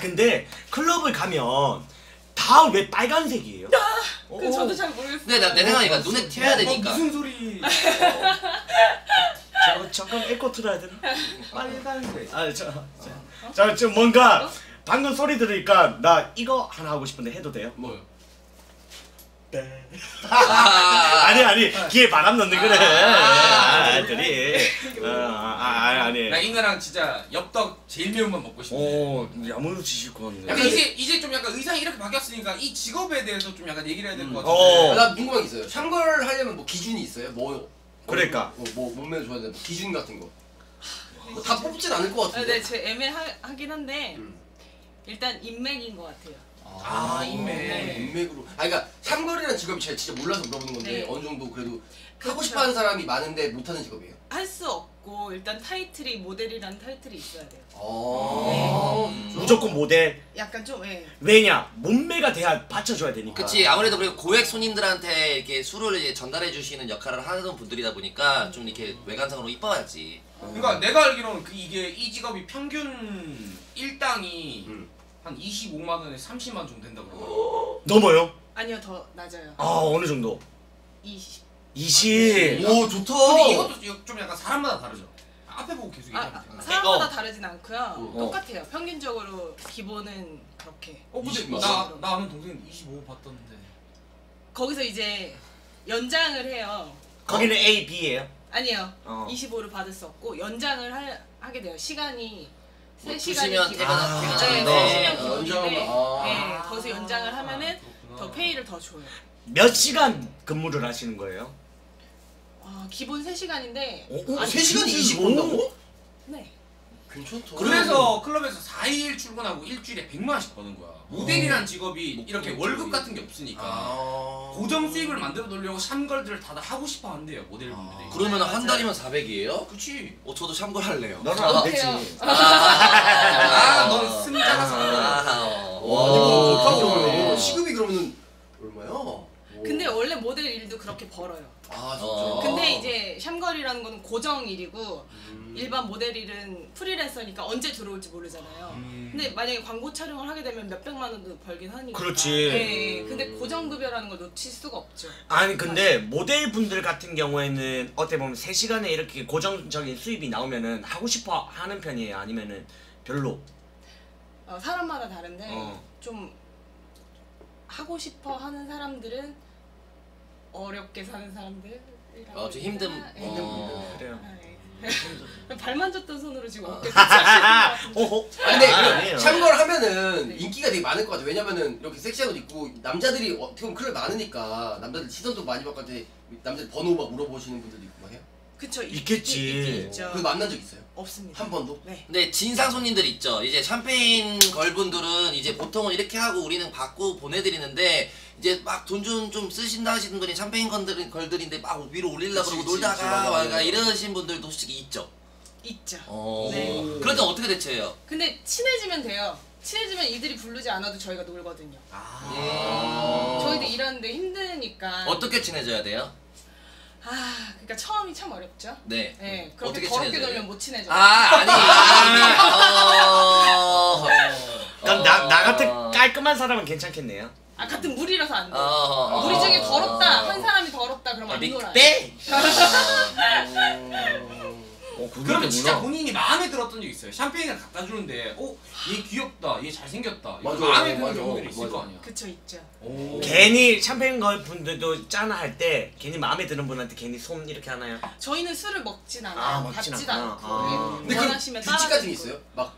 근데 클럽을 가면 다 왜 빨간색이에요? 그 저도 잘 모르겠어요. 근데 내 생각이니까 눈에 튀어야 되니까. 무슨 소리? 잠깐 에코 틀어야 되나? 빨간색. 좀 뭔가 방금 소리 들으니까 나 이거 하나 하고 싶은데 해도 돼요? 뭐요? 아니 귀에 바람 넣는 거래. 애들이. 아니. 나 이거랑 진짜 엽떡 제일 매운맛 먹고 싶네. 야무지실 것 같네. 약간 이제 좀 약간 의상이 이렇게 바뀌었으니까 이 직업에 대해서 좀 약간 얘기를 해야 될 것 어. 같은데. 나 궁금한 게 있어요. 샹걸 하려면 뭐 기준이 있어요? 뭐요? 그러니까. 뭐 몸매를 좋아야 되는 기준 같은 거. 다 뽑진 않을 것 같은데. 네, 제 애매하긴 한데 일단 인맥인 것 같아요. 인맥. 인맥으로. 그러니까 샹걸이라는 직업이 제가 진짜 몰라서 물어보는 건데 네. 어느 정도 그래도 하고 그렇죠. 싶어하는 사람이 많은데 못하는 직업이에요. 할 수 없고 일단 타이틀이 모델이라는 타이틀이 있어야 돼요. 무조건 모델. 약간 좀 왜냐? 몸매가 돼야 받쳐줘야 되니까. 그치 아무래도 그리고 고액 손님들한테 이렇게 술을 이제 전달해 주시는 역할을 하는 분들이다 보니까 좀 이렇게 외관상으로 이뻐야지. 그러니까 내가 알기로는 이게 이 직업이 평균 일당이 한 25만 원에 30만 원 정도 된다고 그러더라고요. 넘어요? 아니요 더 낮아요. 어느 정도? 20. 오 좋다. 근데 이것도 좀 약간 사람마다 다르죠. 앞에 보고 계속 얘기하면 되나? 사람마다 다르진 않고요. 똑같아요. 평균적으로 기본은 그렇게. 근데 20만. 나 아는 동생 25 봤던데. 거기서 이제 연장을 해요. 거기는 A, B예요? 아니요. 어. 25를 받을 수 없고 연장을 하게 돼요. 시간이 뭐 3시간이 두시면 퇴근하는데. 네, 연장을- 3시면 기본인데 아. 네, 거기서 연장을 하면은 그렇구나. 더 페이를 더 줘요. 몇 시간 근무를 하시는 거예요? 기본 3시간인데 3시간에 20 번다고? 네. 괜찮다. 그래서 클럽에서 4일 출근하고 일주일에 100만 원씩 버는 거야. 모델이란 직업이 이렇게 월급 같은 게 없으니까 고정 수입을 만들어 놓으려고 샴걸들을 다들 하고 싶어 한대요 모델분들이. 그러면 한 맞아요. 달이면 400이에요? 그치. 저도 샴걸 할래요. 너는 안 되지. 너는 승자가 상관. 아니 뭐 시급이 그러면은 얼마야? 근데 원래 모델 일도 그렇게 벌어요. 아 어. 진짜. 근데 이제 샴걸이라는 거는 고정 일이고 일반 모델 일은 프리랜서니까 언제 들어올지 모르잖아요. 근데 만약에 광고 촬영을 하게 되면 몇백만 원도 벌긴 하니까. 그렇지. 네, 근데 고정급여라는 걸 놓칠 수가 없죠. 아니 근데 모델분들 같은 경우에는 어떻게 보면 3시간에 이렇게 고정적인 수입이 나오면은 하고 싶어 하는 편이에요? 아니면은 별로? 사람마다 다른데 어. 좀 하고 싶어 하는 사람들은 어렵게 사는 사람들이라고 좀 힘든. 힘든 분들. 그래요. 발 만졌던 손으로 지금 어깨 터치하시는 것 같은데. 오호. 근데 아니에요. 샴걸 하면은 네. 인기가 되게 많을 것 같아. 왜냐면은 이렇게 섹시한 옷 입고 남자들이 어떻게 보면 클럽 많으니까 남자들 시선도 많이 받고 이제 남자들 번호 막 물어보시는 분들도 있고 막 해요. 그쵸. 있겠지. 있긴 있죠. 그래서 만난 적 있어요? 없습니다. 한 번도? 네. 근데 진상 손님들 있죠. 이제 샴페인 걸분들은 이제 보통은 이렇게 하고 우리는 받고 보내드리는데 이제 막 돈 좀 쓰신다 하시는 분이 샴페인 걸들인데 막 위로 올리려고 그러고 그치, 놀다가 맞아, 맞아. 막 이러신 분들도 솔직히 있죠. 있죠. 네. 그럴 땐 어떻게 대처해요? 근데 친해지면 돼요. 친해지면 이들이 부르지 않아도 저희가 놀거든요. 저희도 일하는데 힘드니까. 어떻게 친해져야 돼요? 그러니까 처음이 참 어렵죠. 네. 네, 그렇게 어떻게 더럽게 친해져야 놀면 못 친해져요. 아니. 그럼 나 같은 깔끔한 사람은 괜찮겠네요. 같은 물이라서 안 돼. 어. 우리 중에 더럽다. 한 사람이 더럽다. 그러면 안 놀아요. 네? 그러면 진짜 그렇구나. 본인이 마음에 들었던 적 있어요. 샴페인을 갖다 주는데 얘 귀엽다, 얘 잘생겼다. 맞아, 마음에 드는 맞아, 경우들이 있을 맞아. 거 아니야. 그쵸, 있죠. 괜히 샴페인 걸 분들도 짠 할 때 괜히 마음에 드는 분한테 괜히 손 이렇게 하나요? 저희는 술을 먹진 않아요. 먹진 받지도 않구나. 않고. 근데 그 원하시면 규칙 같은 게 따라드리고. 있어요? 막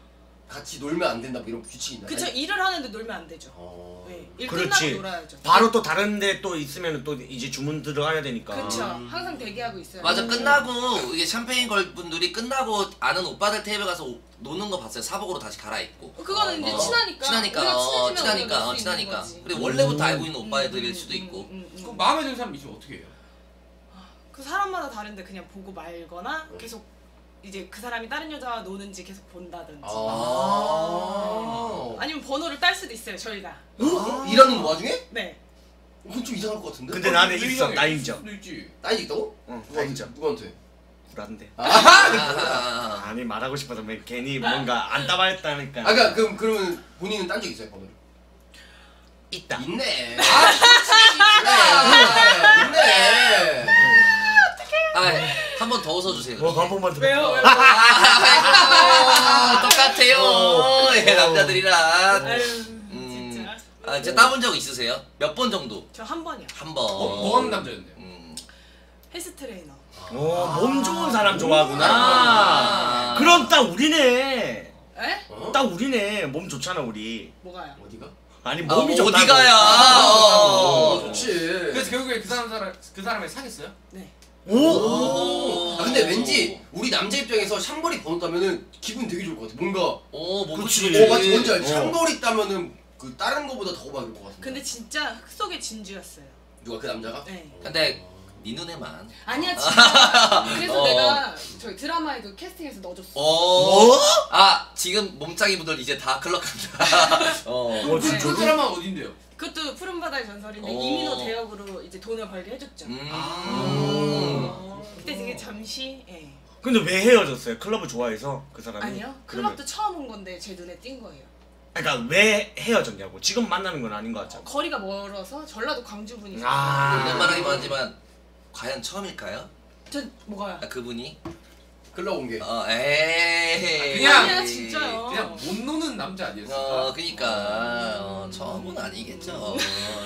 같이 놀면 안 된다 뭐 이런 규칙이 있나요? 그쵸, 일을 하는데 놀면 안 되죠. 네, 일 끝나고 그렇지. 놀아야죠. 바로 또 다른데 또 있으면 또 이제 주문 들어가야 되니까. 그쵸, 항상 대기하고 있어요. 맞아, 끝나고 이게 샴페인 걸 분들이 끝나고 아는 오빠들 테이블 가서 노는 거 봤어요. 사복으로 다시 갈아입고. 그거는 이제 친하니까. 친하니까. 우리가 친해지면 친하니까. 놀 수 있는 친하니까. 거지. 그리고 원래부터 알고 있는 오빠들일 수도 있고. 그 마음에 드는 사람 있으면 어떻게 해요? 그 사람마다 다른데 그냥 보고 말거나 계속 이제 그 사람이 다른 여자와 노는지 계속 본다든지. 아니면 번호를 딸 수도 있어요, 저희가. 일하는 와중에? 네. 그건 좀 이상할 것 같은데? 근데 나는 있어, 나 인정. 수도 있지. 딸이 있다고? 응, 나 누구한테? 인정. 누구한테? 불안데. 아. 아니 말하고 싶어서 왜 괜히 뭔가 안 따발했다니까. 아까 그러면 본인은 딴 적 있어요, 번호를? 있다. 있네. 그래. 있네. 한 번 더 웃어주세요. 한 번만 더. 왜요? 왜요? 똑같아요. 예, 남자들이랑. 아유, 진짜. 진짜 따본 적 있으세요? 몇 번 정도? 저 한 번이요. 한 번. 뭐 하는 남자였는데요? 헬스 트레이너. 몸 좋은 사람 좋아하구나. 그럼 딱 우리네. 에? 딱 우리네. 몸 좋잖아 우리. 뭐가요? 어디가? 아니 몸이 뭐 좋다고. 어디가야? 좋지. 그래서 결국에 그 사람을 사귀었어요? 네. 오. 근데 왠지 우리 남자 입장에서 샴거리 번호 따면은 기분 되게 좋을 것 같아. 뭔가 뭐 그치. 맞지 뭔지 알지? 샴거리 따면은 그 다른 거보다 더 막일 것 같은데. 근데 진짜 흙 속의 진주였어요. 누가 그 남자가? 네. 근데 네 눈에만. 아니야 진짜. 그래서 어. 내가 저희 드라마에도 캐스팅해서 넣어줬어. 지금 몸짱이 분들 이제 다 클럽 간다. 그 네. 드라마 어딘데요? 그것도 푸른 바다의 전설인데 어. 이민호 대역으로 이제 돈을 벌게 해줬죠. 그때 되게 잠시. 예. 근데 왜 헤어졌어요? 클럽을 좋아해서 그 사람이? 아니요. 그러면- 클럽도 처음 온 건데 제 눈에 띈 거예요. 그러니까 왜 헤어졌냐고. 지금 만나는 건 아닌 것 같잖아. 거리가 멀어서 전라도 광주 분이세요. 오랜만이긴 하지만 과연 처음일까요? 저 뭐가요? 그분이? 클럽 온 게. 에이. 그냥- 아니야 진짜요. 그냥 못 노는 남자 아니었을까? 그니까 처음은 아니겠죠.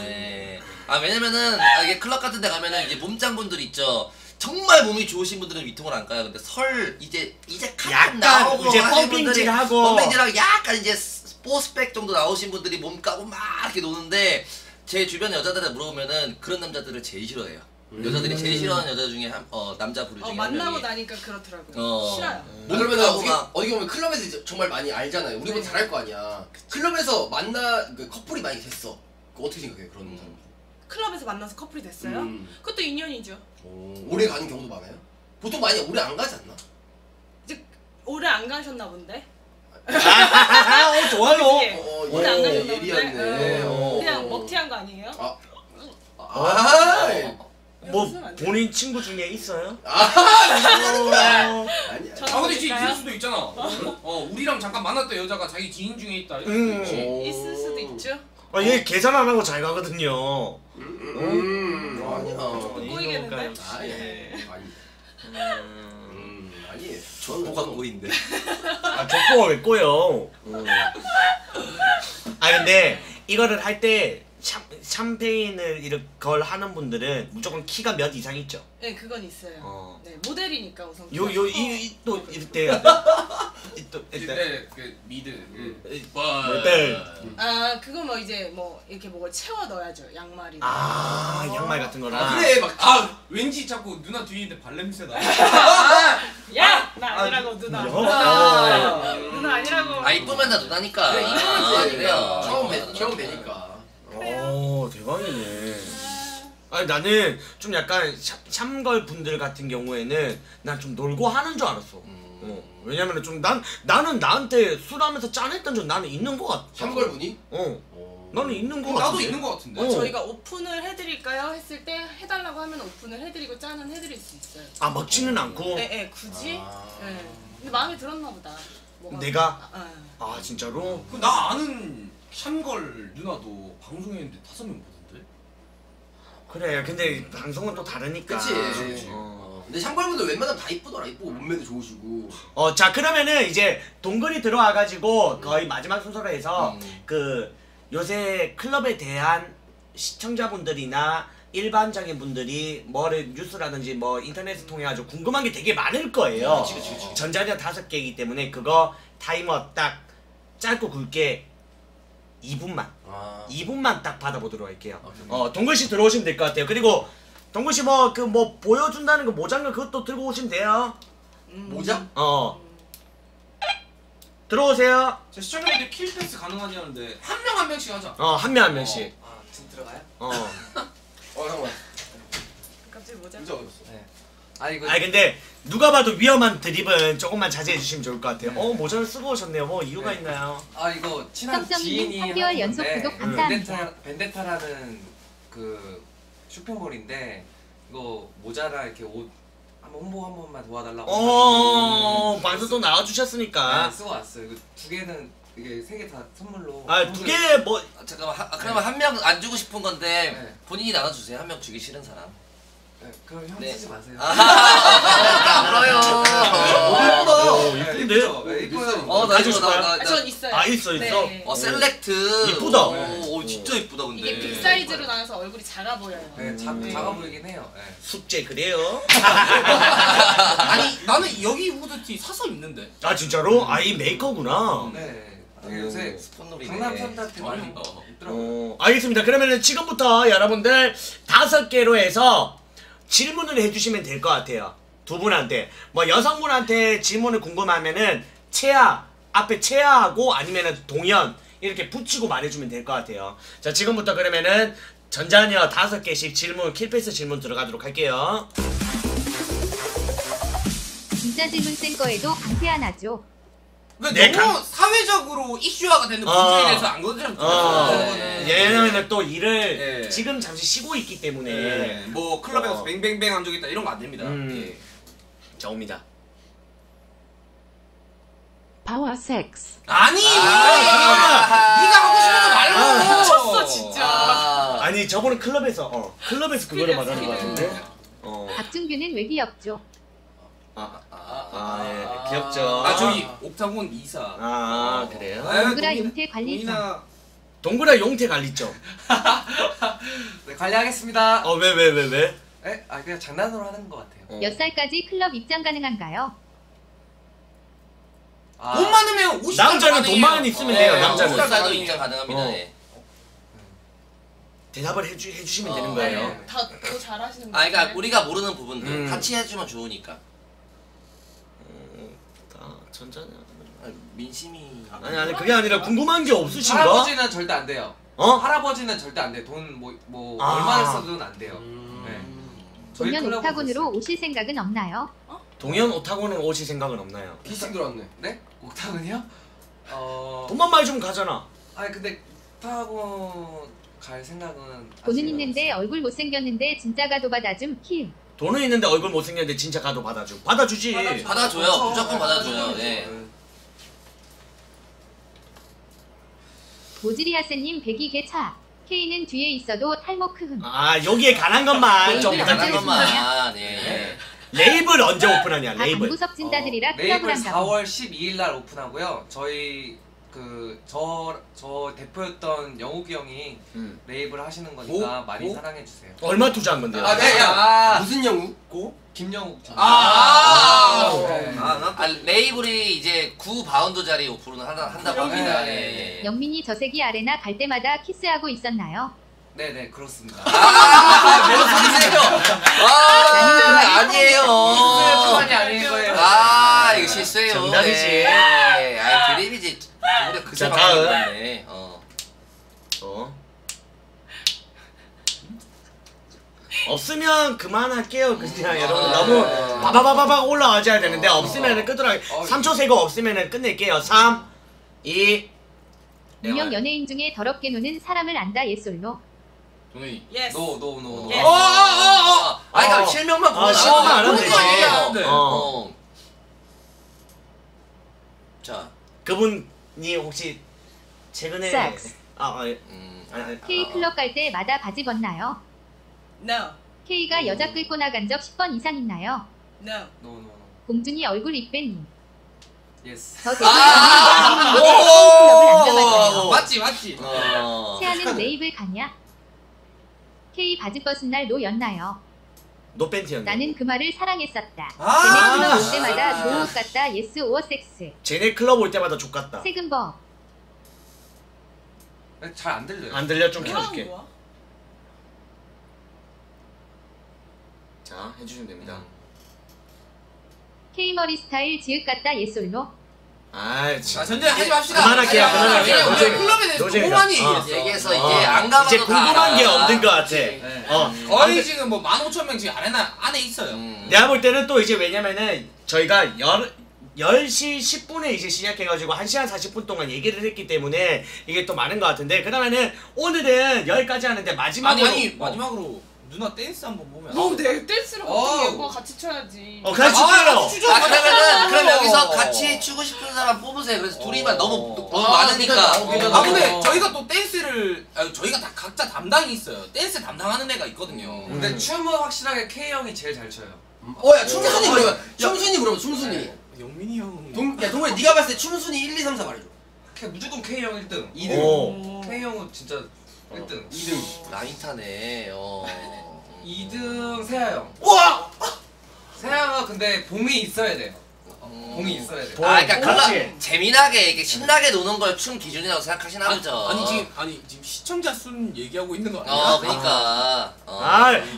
예. 왜냐면은 이게 클럽 같은 데 가면은 이제 몸짱분들 있죠. 정말 몸이 좋으신 분들은 위통을 안 까요. 근데 이제 카트 약간 나오고 이제 하신 분들이 펌핑질하고. 펌핑질하고 약간 이제 스포츠백 정도 나오신 분들이 몸 까고 막 이렇게 노는데 제 주변 여자들한테 물어보면은 그런 남자들을 제일 싫어해요. 여자들이 제일 싫어하는 여자 중에 남자 부류 중에 한 만나고 명이. 나니까 그렇더라고요. 싫어요. 그러면 까고 어떻게 막. 보면 클럽에서 이제 정말 많이 알잖아요. 우리보다 네. 잘할 거 아니야. 클럽에서 그 커플이 많이 됐어. 그거 어떻게 생각해요 그런 사람? 클럽에서 만나서 커플이 됐어요? 그것도 인연이죠. 오래 가는 경우도 많아요? 보통 많이 오래 안 가지 않나? 이제 오래 안 가셨나 본데? 좋아요. 그치? 오래 안 가셨나 본데? 예리하네. 그냥 먹튀한 거 아니에요? 뭐 웃으면 안 돼. 본인 친구 중에 있어요? 아니야. 근데 진짜 볼까요? 있을 수도 있잖아. 우리랑 잠깐 만났던 여자가 자기 지인 중에 있다. 이럴 음. 수도 있지. 있을 수도 있죠. 아, 얘 계산 안 하고 잘 가거든요. 아니야. 꼬이겠는데? 아니에요. 아니에요. 정보가 꼬인데. 아, 족보가 왜 꼬여? 아, 근데 이거를 할 때 샴페인을 이걸 하는 분들은 무조건 키가 몇 이상 있죠? 네, 그건 있어요. 네, 모델이니까 우선. 또 이때 또 근데 그 미드. 네. 아, 그거 뭐 이제 뭐 이렇게 뭐 채워 넣어야죠. 양말이나. 아, 양말 같은 거랑. 그래 막 왠지 자꾸 누나 뒤에 있는데 발냄새다. 야! 나 아니라고 누나. 누나 아니라고. 이쁘면 다 누나니까. 그래, 이거는 그래요. 처음 되니까. 오, 대박이네. 아니, 나는 좀 약간 샴걸 분들 같은 경우에는 난 좀 놀고 하는 줄 알았어. 왜냐면은 좀 나는 나한테 술하면서 짠했던 적 나는 있는 거 같아. 샴걸 분이? 나는 있는 거 같아. 나도 있는 거 같은데. 저희가 오픈을 해드릴까요? 했을 때 해달라고 하면 오픈을 해드리고 짠은 해드릴 수 있어요. 아, 먹지는 않고. 네, 굳이. 네. 근데 마음에 들었나 보다. 뭐가. 내가? 아, 진짜로? 나 아는 샴걸 누나도 방송했는데 5명 보던데. 그래, 근데 방송은 또 다르니까. 그치. 근데 샴걸 분들 웬만하면 다 이쁘더라. 이쁘고 몸매도 좋으시고. 자, 그러면은 이제 동글이 들어와가지고 거의 마지막 순서로 해서 그 요새 클럽에 대한 시청자분들이나 일반적인 분들이 뭐를 뉴스라든지 뭐 인터넷을 통해 가지고 궁금한 게 되게 많을 거예요. 그치. 전자녀 5개이기 때문에 그거 타이머 딱 짧고 굵게 2분만 2분만 딱 받아보도록 할게요. 동글씨 들어오시면 될 것 같아요. 그리고 동글씨 뭐 그 뭐 보여준다는 거 모장을 그것도 들고 오시면 돼요. 모자? 들어오세요. 제 시청자분들 킬 패스 가능하냐는데 한 명 한 명씩 하자. 한 명 한 명씩. 지금 들어가요? 잠깐만. 갑자기 모자. 모자 어딨어? 네. 이거 아니 근데 누가 봐도 위험한 드립은 조금만 자제해 주시면 좋을 것 같아요. 모자를 쓰고 오셨네요. 뭐 이유가 있나요? 이거 친한 성성님 지인이 3개월 연속 하는 구독 건데 감사합니다. 벤데타라는 그 쇼핑몰인데 이거 모자랑 이렇게 옷 한번 홍보 한 번만 도와달라고. 방송 또 나와주셨으니까. 쓰고 왔어요. 이거 2개는 이게 3개 다 선물로. 2개 뭐. 잠깐만 그러면 한 명 안 주고 싶은 건데 네. 본인이 나눠주세요. 한 명 주기 싫은 사람. 네, 그럼 형 네. 쓰지 마세요. 울어요. 이쁜데? 이뻐요. 나 가지고 이거 싶어요? 전 있어요. 있어. 네. 셀렉트. 이쁘다. 오, 진짜 이쁘다 근데. 이게 빅 사이즈로 나와서 얼굴이 작아 보여요. 네, 작아 보이긴 해요. 네. 숙제 그래요? 아니 나는 여기 후드티 사서 입는데. 아 진짜로? 이 메이커구나. 네. 요새 스폰놀이. 강남 산다한테 많이 있더라고요. 알겠습니다. 그러면은 지금부터 여러분들 5개로 해서 질문을 해주시면 될 것 같아요. 두 분한테. 뭐 여성분한테 질문을 궁금하면은 채아 앞에 채아하고 아니면은 동현 이렇게 붙이고 말해주면 될 것 같아요. 자 지금부터 그러면은 전자녀 5개씩 질문 킬패스 질문 들어가도록 할게요. 진짜 질문 센 거에도 강퇴안 하죠. 왜 너무 사회적으로 이슈화가 되는 문제에 대해서 안 건드렸잖아요. 얘네는 또 일을 네. 지금 잠시 쉬고 있기 때문에 네. 뭐 클럽에서 뱅뱅뱅 한 적 있다 이런 거 안 됩니다. 예. 자 옵니다. 파워 섹스. 아니! 네가 하고 싶은 말로! 미쳤어 진짜. 아니 저번에 클럽에서 그거를 말하는 거 같은데. 박준규는 왜 귀엽죠? 예, 귀엽죠. 저기 옥타곤 이사. 그래요? 동그라 용태 관리점. 동그라 용태 관리점. 네, 관리하겠습니다. 왜? 네? 그냥 장난으로 하는 것 같아요. 몇 살까지 클럽 입장 가능한가요? 돈 많으면 50살 남자는 돈만 있으면 돼요. 남자는. 50살 나도 입장 가능합니다. 예. 대답을 해주시면 되는 거예요. 다 더 잘하시는 분. 그러니까 우리가 모르는 부분들 같이 해주면 좋으니까. 전자녀. 민심이. 아니 그게 아니라 궁금한 게 없으신가? 할아버지는 절대 안 돼요. 할아버지는 절대 안 돼. 돈 뭐 얼마나 써도 안 돼요. 네. 저희 동현 클럽은 옥타곤으로 오실 생각은 없나요? 동현 오타고는 오실 생각은 없나요? 피싱 들어왔네. 네? 옥타곤이요? 돈만 많이 주면 가잖아. 근데 옥타곤 갈 생각은 돈은 아직 있는데 얼굴 못생겼는데 진짜 가도 받아줌 킬. 돈은 있는데 얼굴 못생겼는데 진짜 가도 받아주지. 받아줘요. 무조건 받아줘요. 예. 보지리하세님 102개 차. K는 뒤에 있어도 탈모 크흠. 아 여기에 관한 것만 좀 네, 간단한 부탁드립니다. 것만. 예. 레이블 언제 오픈하냐 다 레이블. 방구석 찐따들이라 클럽을 레이블 한다고. 4월 12일 날 오픈하고요. 저희 저 대표였던 영욱이 형이 레이블 하시는 거니까 많이 사랑해 주세요. 얼마 투자한 건데요? 네, 야 무슨 영우? 김영욱. 레이블이 이제 9바운드짜리 오픈을 한다고 합니다. 예. 영민이 저세기 아레나 갈 때마다 키스하고 있었나요? 네네 그렇습니다. 무슨 소리세요? 아니에요. 그만이 아닌 거예요. 이거 실수예요. 정답이지. 예. 드립이지. 우리가 그새 자, 다음. 방송이네. 없으면 그만할게요. 그냥 여러분 너무 바바바바바 올라와줘야 되는데 없으면은 끄더라. 3초 세고 없으면은 끝낼게요. 3, 2. 유명 연예인 중에 더럽게 노는 사람을 안다 예솔로. 동현이. 예스. 노. 예. 그러니까 실명만 보면 실명 안 하면 되지. 네. 자, 그분이 혹시 최근에 섹스. 아니. K 클럽 갈 때마다 바지 벗나요? No. K가 여자 끌고 나간 적 10번 이상 있나요? No. 노. 공준이 얼굴 입뺀님. 예스. 저 대표 클럽을 안 가봤나요? 맞지. 세아는 레이블 가냐? K 바지 벗은 날 노였나요? 노팬티였네. 나는 그 말을 사랑했었다. 아. 쟤네 클럽 올 때마다 좋은 같다 예스 오어 섹스. 쟤네 클럽 올 때마다 족같다. 세금버. 잘 안 들려요. 안 들려? 좀 뭐라는 켜줄게. 거야? 자, 해주시면 됩니다. K 머리 스타일 지읒 같다 예솔로. 전제 하지 맙시다. 그만할게요. 우리 클럽에 대해서 너무 많이 얘기했어. 얘기해서 이제 안 가봐도 이제 궁금한 게 없는 것 같아. 네. 거의 지금 뭐 15,000명 지금 안에 있어요. 내가 볼 때는 또 이제 왜냐면은 저희가 10시 10분에 이제 시작해가지고 1시간 40분 동안 얘기를 했기 때문에 이게 또 많은 것 같은데 그다음에는 오늘은 여기까지 하는데 마지막으로 마지막으로 누나 댄스 한번 보면. 내 댄스를 어떻게 얘과 같이 춰야지. 같이 추요. 그럼 여기서 같이 추고 싶은 사람 뽑으세요. 그래서 둘이만 너무 많으니까. 근데 저희가 또 댄스를 저희가 다 각자 담당이 있어요. 댄스 담당하는 애가 있거든요. 근데 춤은 확실하게 K 형이 제일 잘 춰요. 야 춤순이 물어봐. 춤순이. 영민이 형. 동훈이 네가 봤을 때 춤순이 1, 2, 3, 4 말해줘. 무조건 K 형 1등. 2등. 오. K 형은 진짜 1등. 2등. 라인 타네. 2등 세아 형. 우와! 세아가 근데 봉이 있어야 돼요. 봉이 있어야 돼. 그러니까 그렇지. 클럽 재미나게 이렇게 신나게 노는 걸 춤 기준이라고 생각하시나 보죠. 아니 지금 시청자 순 얘기하고 있는 거 아니야? 그러니까.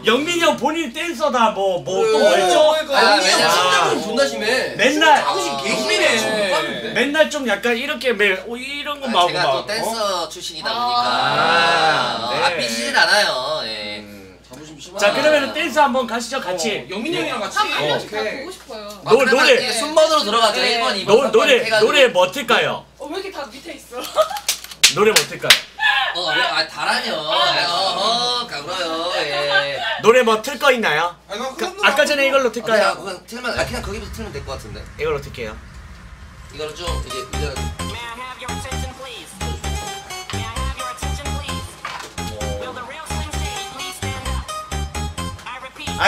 영민이 형 본인 댄서다 뭐 또 그래. 있죠? 영민이 형 왜냐. 신장은 존나 심해. 맨날 자부심 개심이네. 맨날 좀 약간 이렇게 이런 거 막 제가 또 막. 댄서 출신이다 네. 보니까 삐지진 않아요. 예. 자부심 심하. 자 그러면 댄스 한번 가시죠 같이. 영민이 형이랑 같이. 한 번씩 다 오케이. 보고 싶어요. 노래. 순번으로 들어가죠. 네. 1번, 2번, 노래 뭐 틀까요? 왜 이렇게 다 밑에 있어? 노래 뭐 틀까요? 달아뇨. 가불어요. 예. 노래 뭐 틀 거 있나요? 아까 전에 이걸로 틀까요? 그냥 틀면 그냥 거기부터 틀면 될 것 같은데. 이걸로 틀게요. 이거를 좀 이제 의자를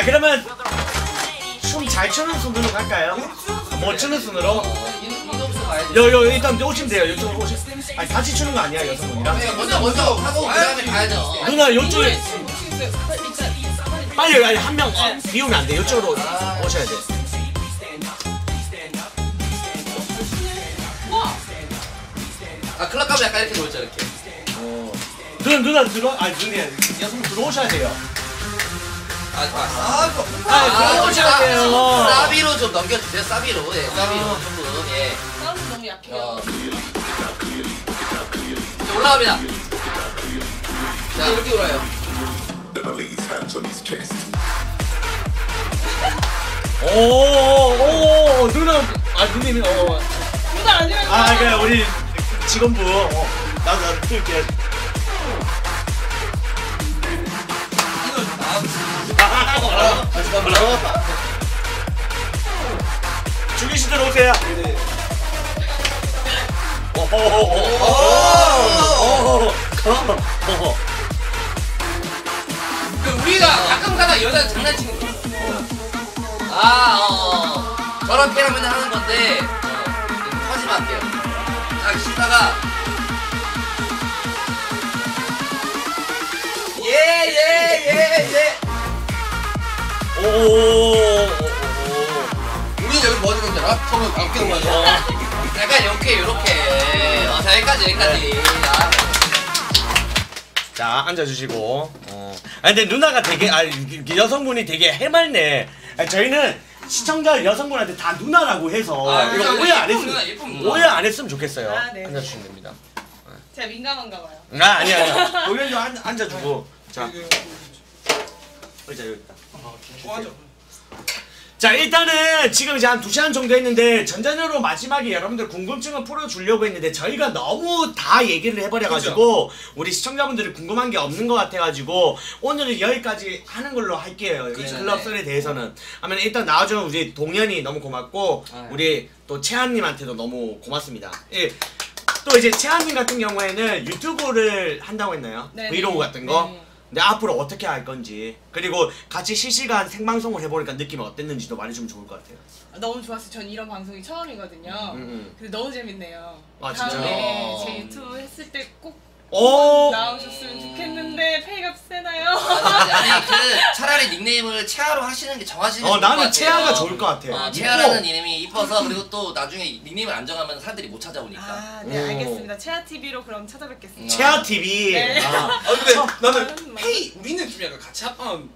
그러면 춤 잘 추는 순으로 갈까요? 못 추는 순으로? 이동수 가야죠. 일단 오시면 돼요. 이쪽으로 오시면. 같이 추는 거 아니야 여성분이랑? 먼저 하고 그다음에 가야죠. 누나 이쪽에 빨리 한 명 비우면 안 돼. 이쪽으로 오셔야 돼. 클럽 가면 약간 이렇게 놀죠 이렇게. 그럼 누나 누나 여성 들어오셔야 돼요. 들어오셔야 돼요. 사비로 좀 넘겨주세요. 사비로. 예, 사비로 조금. 예. 사운드 너무 약해요. 이제 올라갑니다. 자 이렇게 올라요. 오 누나 누님 누나 아니면 그래 우리 직원분 나도 뜰게. 감사합니다. 주기 씨 들어오세요. 그 우리가 가끔가다 여자 장난치는 거. 저런 피해를 맨날 하는 건데 터지면 할게요. 자, 쉬다가 예. 우리 여기 뭐 하는 건지 알아? 서로 아끼는 거 아니야? 약간 요렇게 자, 여기까지. 자, 앉아주시고. 근데 누나가 되게, 여성분이 되게 해맑네. 저희는 시청자 여성분한테 다 누나라고 해서 이거 오해 안 했으면 좋겠어요. 네. 앉아주시면 됩니다. 제가 민감한가 봐요. 아니야. 도현이 앉아주고. 자, 의자 여기 있다. 자, 일단은 지금 이제 한 2시간 정도 했는데 전자녀로 마지막에 여러분들 궁금증을 풀어주려고 했는데 저희가 너무 다 얘기를 해버려가지고 우리 시청자분들이 궁금한 게 없는 것 같아가지고 오늘은 여기까지 하는 걸로 할게요. 이 클럽설에 대해서는. 하면 일단 나와준 우리 동현이 너무 고맙고 우리 또 채한님한테도 너무 고맙습니다. 예. 또 이제 채한님 같은 경우에는 유튜브를 한다고 했나요? 네, 브이로그 네. 같은 거? 네. 근데 앞으로 어떻게 할 건지 그리고 같이 실시간 생방송을 해보니까 느낌이 어땠는지도 말해주면 좋을 것 같아요. 너무 좋았어요. 전 이런 방송이 처음이거든요. 근데 너무 재밌네요. 아, 진짜요? 다음에 제 유튜브 했을 때 꼭 오! 나오셨으면 좋겠는데 페이가 세나요? 아니 그 차라리 닉네임을 채아로 하시는 게 정하시는 게 좋을 것 나는 같아요. 채아가 좋을 것 같아. 채아라는 이름이 이뻐서 그리고 또 나중에 닉네임을 안 정하면 사람들이 못 찾아오니까. 네, 알겠습니다. 채아TV로 그럼 찾아뵙겠습니다. 채아TV. 네. 근데 나는 저는 페이 우리는 좀 약간 같이 합방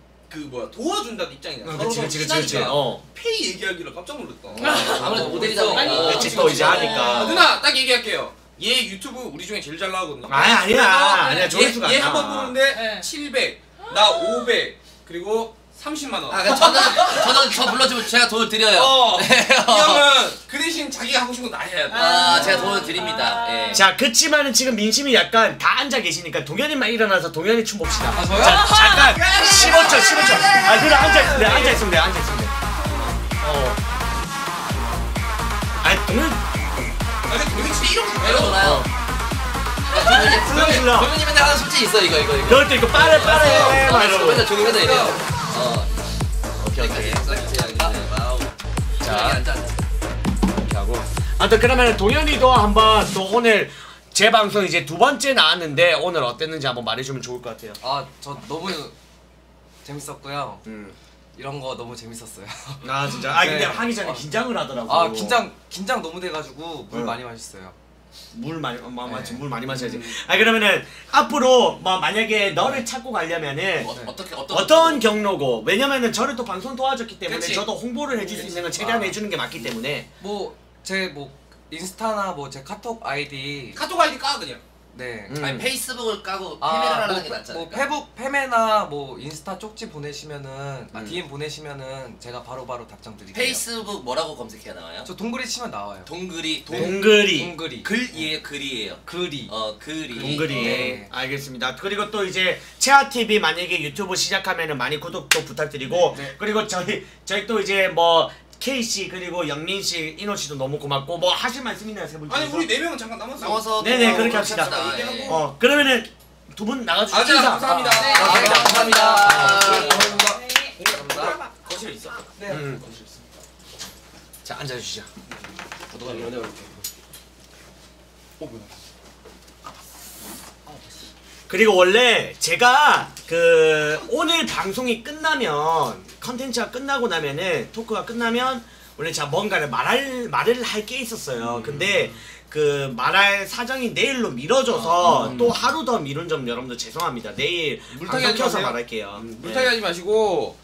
도와준다는 입장이잖아. 그치. 페이 얘기하기로 깜짝 놀랐다. 아무래도 모델이다 보니까. 그치, 또 이제 하니까. 누나 딱 얘기할게요. 얘 유튜브 우리 중에 제일 잘 나오거든요. 아니야. 조회수가 안 얘 나와. 한 번 보는데 네. 700, 나 500, 그리고 30만 원. 그러니까 저는 저 불러주면 제가 돈을 드려요. 이 형은 그 대신 자기가 하고 싶은 거 다 해야 돼. 제가 돈을 드립니다. 예. 자, 그치만은 지금 민심이 약간 다 앉아 계시니까 동현이만 일어나서 동현이 춤 봅시다. 저요? 자, 잠깐 15초. 그래 앉아있으면 돼. 동현 근데 도대체 이런 거 이러고 나요. 동현이 맨날 하는 숙제 있어 이거. 그것도 이거 빠르 막 이러고. 맨날 종이 맨날 이래요. 오케이. 자, 앉아. 이렇게 하고. 아무튼 그러면 동현이도 한번 또 오늘 제 방송 이제 2번째 나왔는데 오늘 어땠는지 한번 말해주면 좋을 것 같아요. 저 너무 재밌었고요. 이런 거 너무 재밌었어요. 진짜. 근데 네. 하기 전에 긴장을 하더라고. 긴장 너무 돼가지고 물 응. 많이 마셨어요. 물 많이 마셔야지. 그러면은 앞으로 만약에 너를 찾고 가려면은 어떤 경로고? 왜냐면은 저를 또 방송 도와줬기 때문에 그치. 저도 홍보를 해줄 수 있는 건 최대한 해주는 게 맞기 때문에. 제 인스타나 제 카톡 아이디 까 그냥. 네. 아니 페이스북을 까고 페메라를 하는 게 낫잖아요. 페메나 인스타 쪽지 보내시면은 DM 보내시면은 제가 바로바로 답장 드릴게요. 페이스북 뭐라고 검색해야 나와요? 저 동그리 치면 나와요. 동글이. 글이에요, 글이에요. 글이. 동글이. 네. 알겠습니다. 그리고 또 이제 채아TV 만약에 유튜브 시작하면은 많이 구독도 부탁드리고 네. 그리고 저희 또 이제 K씨 그리고 영민씨, 인호씨도 너무 고맙고 하실 말씀 있나요? 세 분? 아니 우리 4명은 잠깐 남았어. 네네, 그렇게 합시다. 얘기하고. 그러면은 두 분 나가주시죠. 감사합니다. 감사합니다. 네. 거실에 있어. 네. 자, 앉아주시죠. 너가 이거 내가 이렇게. 그리고 원래 제가 오늘 방송이 끝나면 컨텐츠가 끝나고 나면은 토크가 끝나면 원래 제가 뭔가를 말을 할 게 있었어요. 근데 말할 사정이 내일로 미뤄져서 또 하루 더 미룬 점 여러분들 죄송합니다. 내일 물타기 방송 하지 켜서 마세요. 말할게요. 물타기 하지 마시고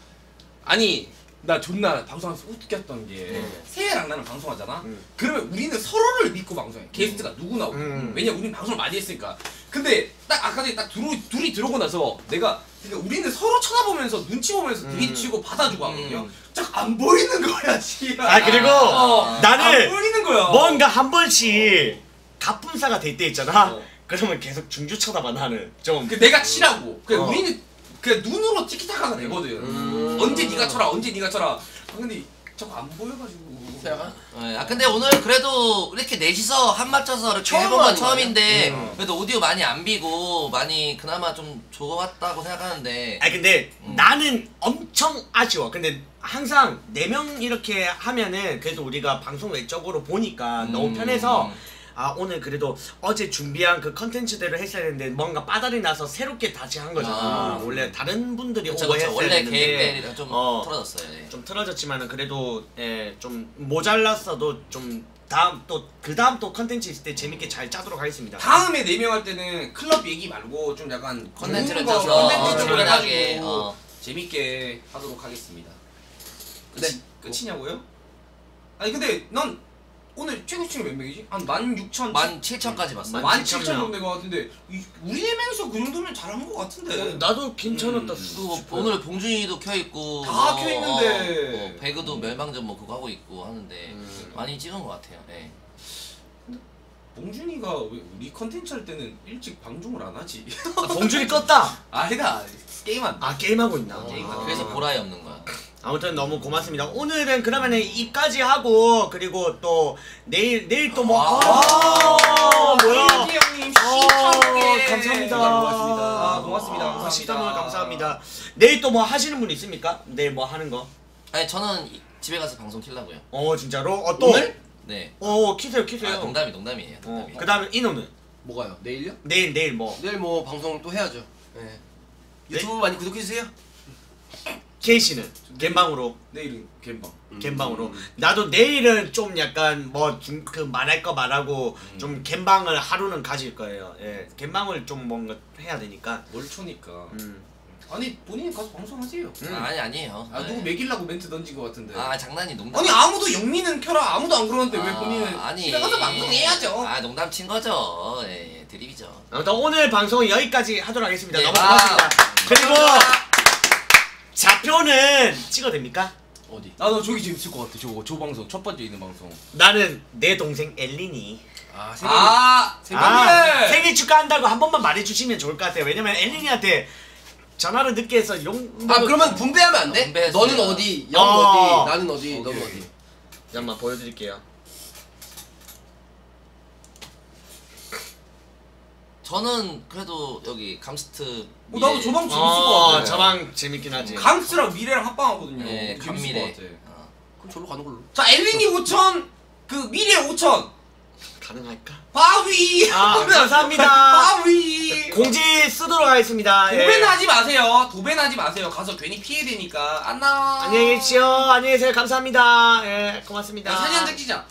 나 존나 방송하면서 웃겼던 게 세혜랑 나는 방송하잖아. 그러면 우리는 서로를 믿고 방송해. 게스트가 누구 나오고. 왜냐 우리는 방송을 많이 했으니까. 근데 딱 아까 전에 딱 둘이 들어오고 나서 그러니까 우리는 서로 쳐다보면서 눈치 보면서 부딪히고 받아주고 하거든요. 딱 안 보이는 거야 지금. 그리고 안 나는 보이는 거야. 뭔가 한 번씩 갑분싸가 될 때 있잖아. 그러면 계속 중주 쳐다봐 나는 좀. 내가 치라고. 어. 우리는 그냥 눈으로 티키타카가 되거든. 언제 네가 쳐라, 언제 네가 쳐라. 근데 저거 안 보여가지고. 아 근데 오늘 그래도 이렇게 넷이서 한 맞춰서 이렇게 처음 해본 건 하는 처음인데 그래도 오디오 많이 안 비고 많이 그나마 좀 좋았다고 생각하는데. 아니 근데 나는 엄청 아쉬워. 근데 항상 4명 이렇게 하면은 그래도 우리가 방송 외적으로 보니까 너무 편해서 아 오늘 그래도 어제 준비한 그 컨텐츠대로 했어야 되는데 뭔가 빠달이 나서 새롭게 다시 한 거잖아. 원래 다른 분들이 그쵸, 오고 그쵸. 했어야 원래 되는데 계획대로 좀 틀어졌어요. 예. 좀 틀어졌지만은 그래도 좀 모자랐어도 좀 그 다음 또 컨텐츠 있을 때 재밌게 잘 짜도록 하겠습니다. 다음에 4명 할 때는 클럽 얘기 말고 좀 약간 컨텐츠를 좋은 거, 짜서 컨텐츠 쪽으로 재미나게, 해가지고 재밌게 하도록 하겠습니다. 끝이냐고요? 아니 근데 난 오늘 최고 시청이 몇 명이지? 한 16,000? 17,000까지 봤어요. 17,000 정도 된것 같은데 우리 4명이서 그 정도면 잘한 것 같은데. 나도 괜찮았다. 또 오늘 봉준이도 켜있고 다 켜있는데. 배그도 멸망전 뭐 그거 하고 있고 하는데 많이 찍은 것 같아요. 네. 봉준이가 왜 우리 컨텐츠 할 때는 일찍 방송을 안 하지? 봉준이 껐다. 아니다 게임한다. 아 게임하고 있나? 그래서 보라에 없는 거야. 아무튼 너무 고맙습니다. 오늘은 그러면은 이까지 하고 그리고 또 내일 또 뭐 뭐야? 형님 시청에 감사합니다. 고맙습니다. 고맙습니다. 시청을 감사합니다. 내일 또 뭐 하시는 분 있습니까? 내일 뭐 하는 거? 아니 저는 집에 가서 방송 킬라고요. 진짜로? 또? 오늘? 네. 키세요. 아, 농담이에요. 그 다음에 인호는? 뭐가요? 내일요? 내일 뭐? 내일 뭐 방송 또 해야죠. 네. 유튜브 많이 구독해주세요. K씨는? 갬방으로? 내일은 갬방. 갬방으로. 나도 내일은 좀 약간 그 말할 거 말하고 좀 갬방을 하루는 가질 거예요. 예. 갬방을 좀 뭔가 해야 되니까. 뭘 초니까. 아니 본인이 가서 방송하세요. 아니에요. 아 누구 매기려고 멘트 던진 것 같은데. 아 장난이 농담. 아니 아무도 영민은 켜라 아무도 안 그러는데 왜 본인은 아니 집에 가서 방송해야죠. 아 농담 친 거죠. 예, 드립이죠. 아무튼 오늘 방송은 여기까지 하도록 하겠습니다. 네, 너무 고맙습니다. 그리고 좌표는 찍어도 됩니까? 어디? 나도 저기 지금 있을 것 같아. 저 방송 첫 번째 있는 방송. 나는 내 동생 엘린이 생일. 생일 축하한다고 한 번만 말해주시면 좋을 것 같아요. 왜냐면 엘린이한테 전화를 늦게 해서 그러면 분배하면 안 돼? 분배했어요. 너는 어디, 영 어디, 나는 어디, 너는 어디. 잠깐만 보여드릴게요. 저는 그래도 여기 감스트. 나도 저 방 재밌을 것 같아. 저방 재밌긴 하지. 감스랑 미래랑 합방하거든요. 네, 재밌을 감미래. 것 같아. 그럼 저로 가는 걸로. 자 엘린이 5,000, 그 미래 5,000. 가능할까? 바위. 감사합니다. 바위. 공지 쓰도록 하겠습니다. 도배는 하지 마세요. 도배는 하지 마세요. 가서 괜히 피해 되니까. 안녕. 안녕히 계십시오. 안녕히 계세요. 감사합니다. 예, 고맙습니다. 야, 사진 한 장 찍자.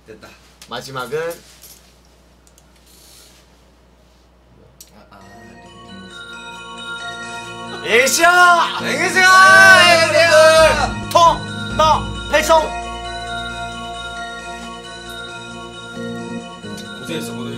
됐다. 마지막은 예시오. 안녕히 계세요. 배송. 고생했어.